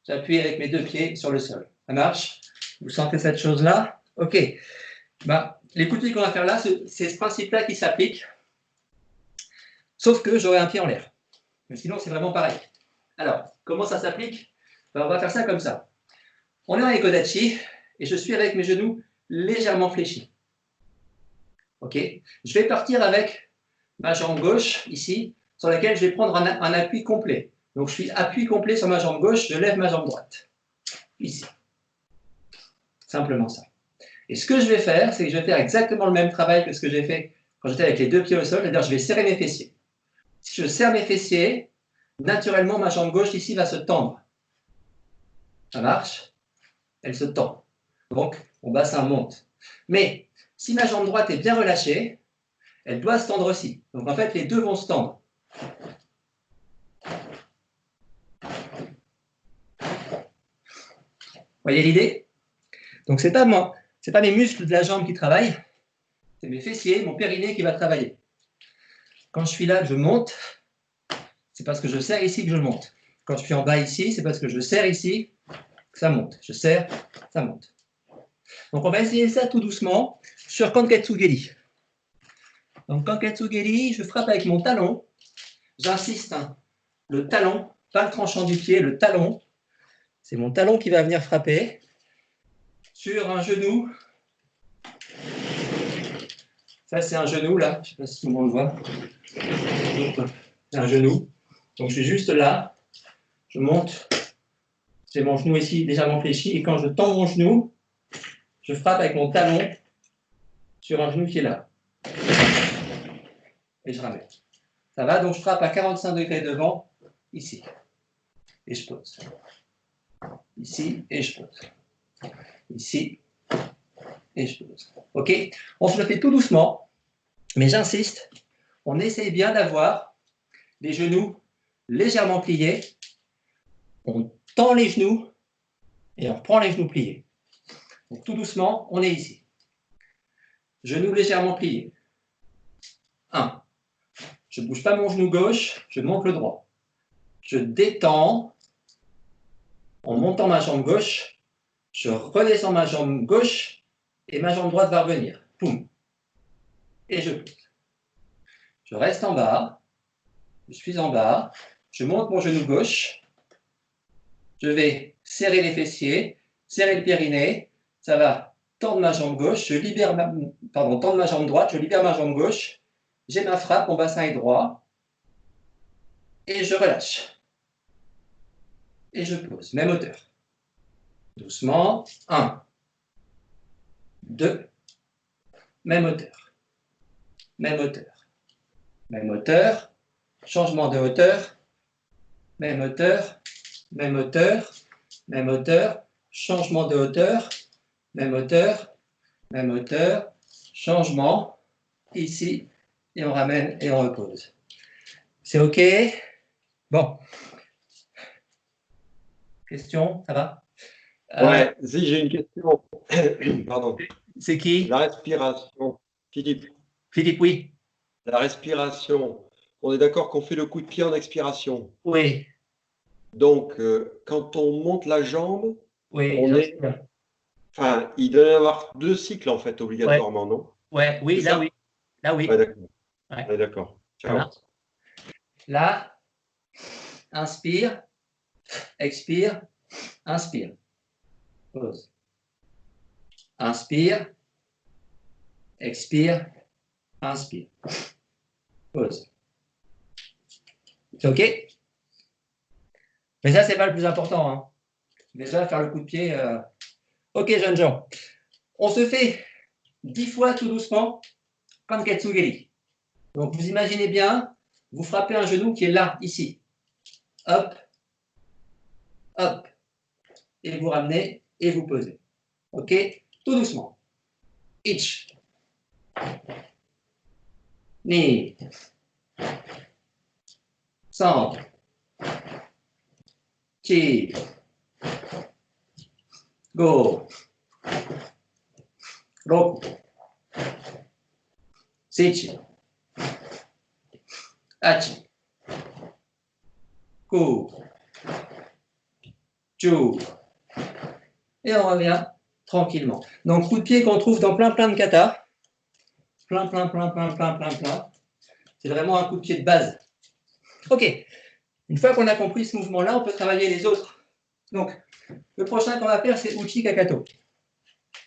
J'appuie avec mes 2 pieds sur le sol. Ça marche? Vous sentez cette chose-là? Ok. Bah, les coups de pied qu'on va faire là, c'est ce principe-là qui s'applique. Sauf que j'aurai un pied en l'air. Mais sinon, c'est vraiment pareil. Alors, comment ça s'applique? Ben, on va faire ça comme ça. On est en Ekodachi et je suis avec mes genoux légèrement fléchis. Ok? Je vais partir avec ma jambe gauche, ici, sur laquelle je vais prendre un appui complet. Donc, je suis appui complet sur ma jambe gauche, je lève ma jambe droite. Ici. Simplement ça. Et ce que je vais faire, c'est que je vais faire exactement le même travail que ce que j'ai fait quand j'étais avec les 2 pieds au sol, c'est-à-dire je vais serrer mes fessiers. Si je serre mes fessiers, naturellement, ma jambe gauche ici va se tendre. Ça marche? Elle se tend. Donc, mon bassin monte. Mais, si ma jambe droite est bien relâchée, elle doit se tendre aussi. Donc, en fait, les 2 vont se tendre. Vous voyez l'idée? Donc, ce n'est pas moi, ce n'est pas mes muscles de la jambe qui travaillent, c'est mes fessiers, mon périnée qui va travailler. Quand je suis là, je monte, c'est parce que je serre ici que je monte. Quand je suis en bas ici, c'est parce que je serre ici que ça monte. Je serre, ça monte. Donc, on va essayer ça tout doucement. Je sur Kanketsu-geri. Donc, Kanketsu-geri, je frappe avec mon talon. J'insiste, hein, le talon, pas le tranchant du pied, le talon. C'est mon talon qui va venir frapper sur un genou. Ça, c'est un genou, là. Je ne sais pas si tout le monde voit. C'est un genou. Donc, je suis juste là. Je monte. C'est mon genou ici, légèrement fléchi. Et quand je tends mon genou, je frappe avec mon talon sur un genou qui est là. Et je ramène. Ça va? Donc, je frappe à 45 degrés devant, ici. Et je pose. Ici, et je pose. Ici, et je pose. OK? On se le fait tout doucement, mais j'insiste, on essaye bien d'avoir les genoux légèrement pliés. On tend les genoux et on reprend les genoux pliés. Donc, tout doucement, on est ici. Genoux légèrement pliés. 1. Je ne bouge pas mon genou gauche, je monte le droit. Je détends en montant ma jambe gauche, je redescends ma jambe gauche et ma jambe droite va revenir. Poum. Et je pose. Je reste en bas, je suis en bas, je monte mon genou gauche, je vais serrer les fessiers, serrer le périnée, ça va tendre ma jambe gauche, je libère tendre ma jambe droite, je libère ma jambe gauche, j'ai ma frappe, mon bassin est droit, et je relâche. Et je pose, même hauteur. Doucement, 1, 2, même hauteur, même hauteur, même hauteur, changement de hauteur, même hauteur, même hauteur, même hauteur, changement de hauteur, même hauteur, même hauteur, changement, ici, et on ramène et on repose. C'est OK? Bon. Question, ça va? Ouais, si j'ai une question. Pardon. C'est qui? La respiration. Philippe, Philippe, oui. la respiration. On est d'accord qu'on fait le coup de pied en expiration. Oui. Donc, quand on monte la jambe, Oui. on est. Enfin, il doit y avoir 2 cycles en fait, obligatoirement, non? Ouais, oui, là, oui. Là, oui. Ouais, d'accord. Ouais. Ouais, d'accord. Ciao. Voilà. Là, inspire, expire, inspire. Pause. Inspire, expire, inspire. Pause. C'est OK? Mais ça, c'est pas le plus important. Hein. Déjà, faire le coup de pied. OK, jeunes gens. On se fait 10 fois tout doucement, Kanketsu-geri. Donc, vous imaginez bien, vous frappez un genou qui est là, ici. Hop, hop. Et vous ramenez et vous posez. OK? Tout doucement. Ich. Ni. San. Chi. Go. Roku. Sechi. Achi. Ku. Chu. Et on revient tranquillement. Donc, coup de pied qu'on trouve dans plein de katas. Plein. C'est vraiment un coup de pied de base. OK. Une fois qu'on a compris ce mouvement-là, on peut travailler les autres. Donc, le prochain qu'on va faire, c'est Uchi Kakato.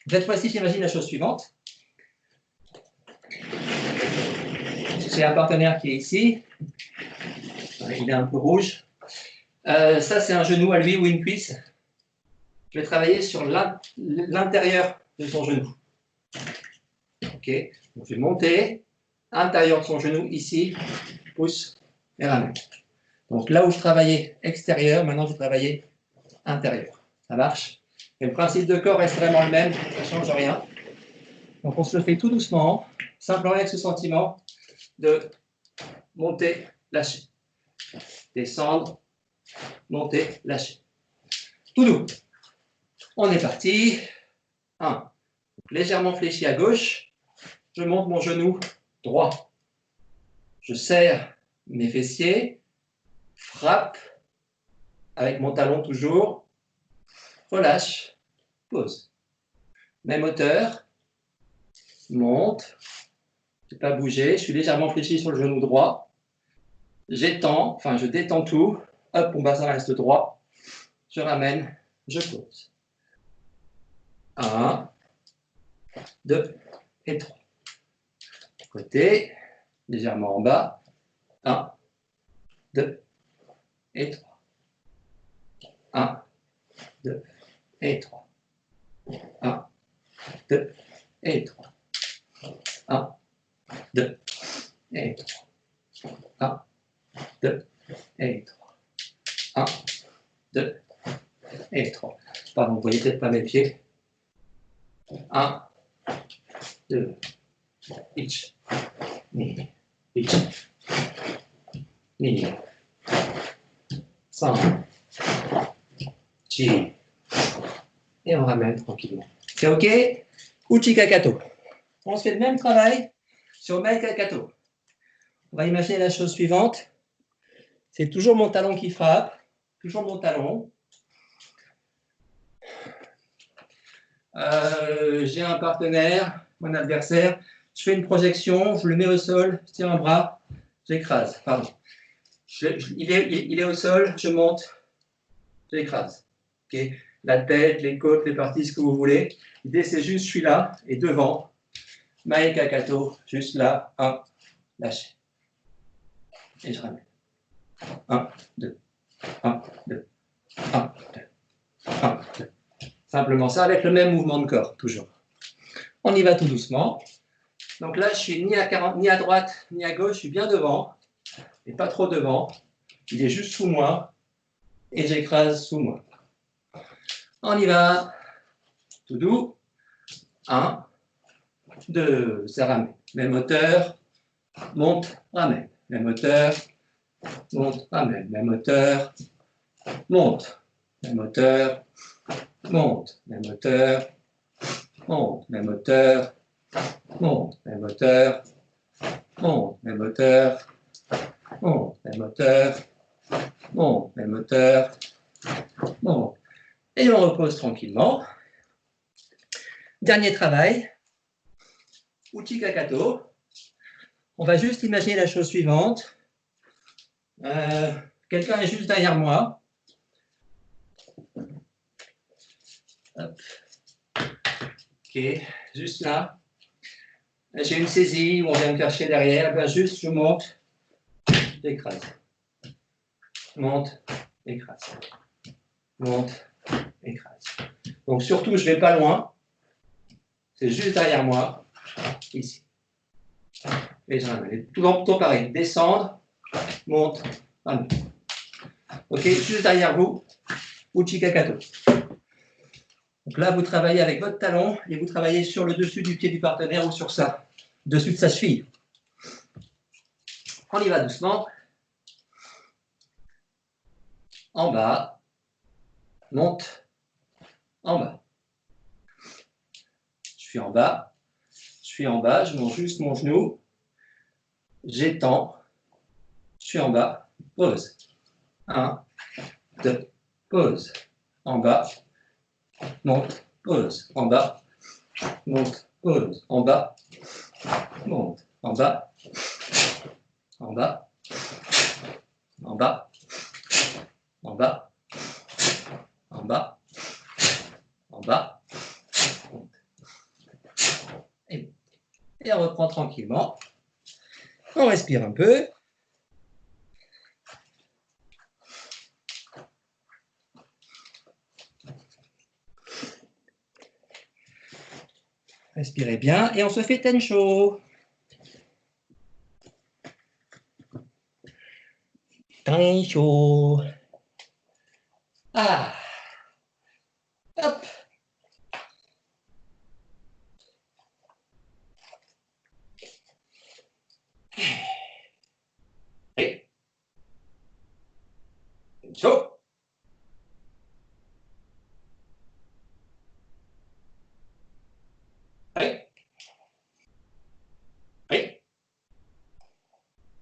Cette fois-ci, j'imagine la chose suivante. J'ai un partenaire qui est ici. Il est un peu rouge. Ça, c'est un genou à lui ou une cuisse. Je vais travailler sur l'intérieur de son genou. OK. Donc, je vais monter. Intérieur de son genou, ici. Pousse et ramène. Donc, là où je travaillais extérieur, maintenant, je vais travailler intérieur. Ça marche? Et le principe de corps reste vraiment le même. Ça ne change rien. Donc, on se le fait tout doucement. Simplement avec ce sentiment de monter, lâcher. Descendre, monter, lâcher. Tout doux. On est parti. 1. Légèrement fléchi à gauche. Je monte mon genou droit. Je serre mes fessiers. Frappe avec mon talon toujours. Relâche. Pose. Même hauteur. monte, je ne vais pas bouger, je suis légèrement fléchi sur le genou droit, j'étends, enfin je détends tout, hop, mon bassin reste droit, je ramène, je pose. 1, 2 et 3. Côté, légèrement en bas, 1, 2 et 3. 1, 2 et 3. 1, 2 et 3. 1, 2 et 3. 1, 2 et 3. 1, 2 et 3. Pardon, vous voyez peut-être pas mes pieds. 1, 2, each, knee, each, knee, 5, chi, et on ramène tranquillement. C'est OK? Uchi Kakato. On se fait le même travail sur Mai Kakato. On va imaginer la chose suivante. C'est toujours mon talon qui frappe, toujours mon talon. J'ai un partenaire, mon adversaire. Je fais une projection, je le mets au sol, je tire un bras, j'écrase. Pardon. Il est au sol, je monte, j'écrase. Okay. La tête, les côtes, les parties, ce que vous voulez. L'idée, c'est juste, je suis là et devant. Mae Kakato, juste là, 1, lâchez. Et je ramène. 1, 2, 1, 2, 1, 2, 1, 2. Simplement ça, avec le même mouvement de corps, toujours. On y va tout doucement. Donc là, je suis ni à droite, ni à gauche, je suis bien devant, et pas trop devant. Il est juste sous moi, et j'écrase sous moi. On y va. Tout doux. 1, 2, ça ramène. Même hauteur, monte, ramène. Même hauteur, monte, ramène. Même hauteur, monte. Même hauteur, monte. Même hauteur, monte. Même hauteur, monte. Même hauteur, monte. Même hauteur, monte. Même hauteur, monte. Même hauteur, monte. Et on repose tranquillement. Dernier travail. Uchi Kakato. On va juste imaginer la chose suivante. Quelqu'un est juste derrière moi. Hop. Ok, juste là. J'ai une saisie où on vient me chercher derrière. Ben juste, je monte, j'écrase. Monte, écrase. Monte, écrase. Donc surtout, je ne vais pas loin. C'est juste derrière moi, ici. Et je ramène. Tout pareil. Descendre, monte, ramène. Ok, juste derrière vous, Uchi Kakato. Donc là, vous travaillez avec votre talon et vous travaillez sur le dessus du pied du partenaire ou sur ça, dessus de sa cheville. On y va doucement. En bas, monte, en bas. Je suis en bas, je monte juste mon genou, j'étends, je suis en bas, pause. 1, 2, pause. En bas, monte, pause. En bas, monte, pause. En bas, monte. En bas, en bas, en bas, en bas, en bas, en bas. Et on reprend tranquillement. On respire un peu. Respirez bien et on se fait Tensho. Tensho. Ah. Hop. Et. Tensho. Et. Et.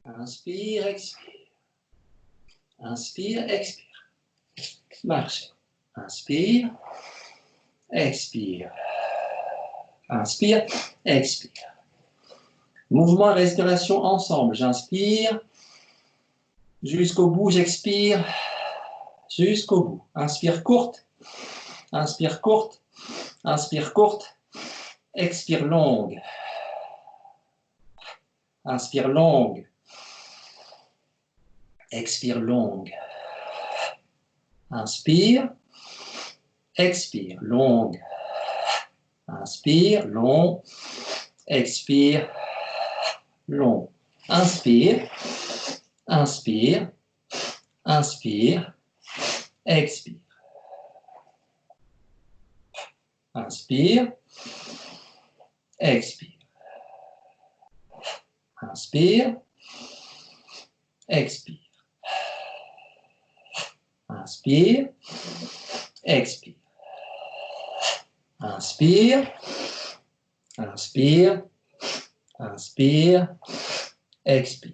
Inspire, expire. Inspire, expire. Marchez. Inspire, expire. Inspire, expire. Mouvement et respiration ensemble. J'inspire. Jusqu'au bout, j'expire. Jusqu'au bout. Inspire courte. Inspire courte. Inspire courte. Expire longue. Inspire longue. Expire longue. Inspire. Expire longue. Inspire long. Expire long. Inspire. Inspire. Inspire. Expire. Inspire. Expire. Inspire. Expire. Inspire. Expire. Inspire. Inspire. Inspire. Expire.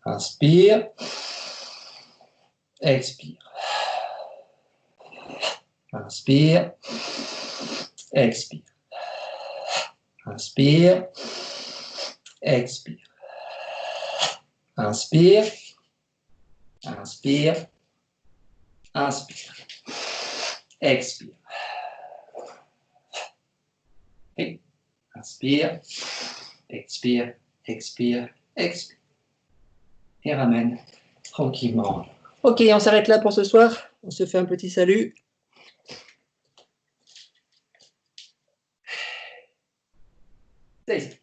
Inspire. Expire. Inspire. Expire. Inspire. Expire. Inspire. Inspire. Inspire. Expire. Et inspire. Expire. Expire. Expire. Et ramène tranquillement. Ok, on s'arrête là pour ce soir. On se fait un petit salut. Taste.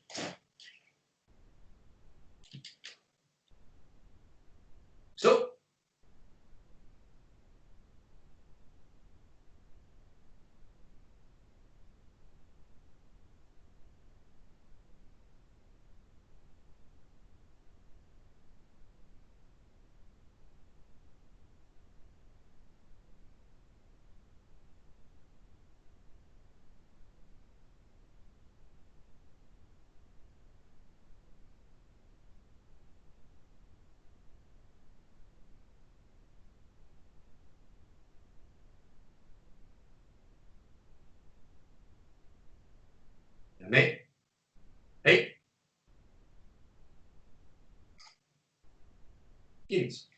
So. Mais, hey, Gibbs.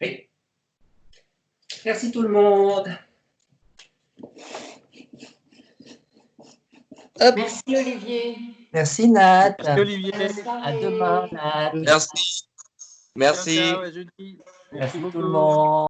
Hey. Merci tout le monde. Hop. Merci Olivier. Merci Nat. Merci Olivier. Bonne soirée. À demain Nat. Merci. Merci. Ciao, ciao, à jeudi. Merci tout beaucoup. le monde.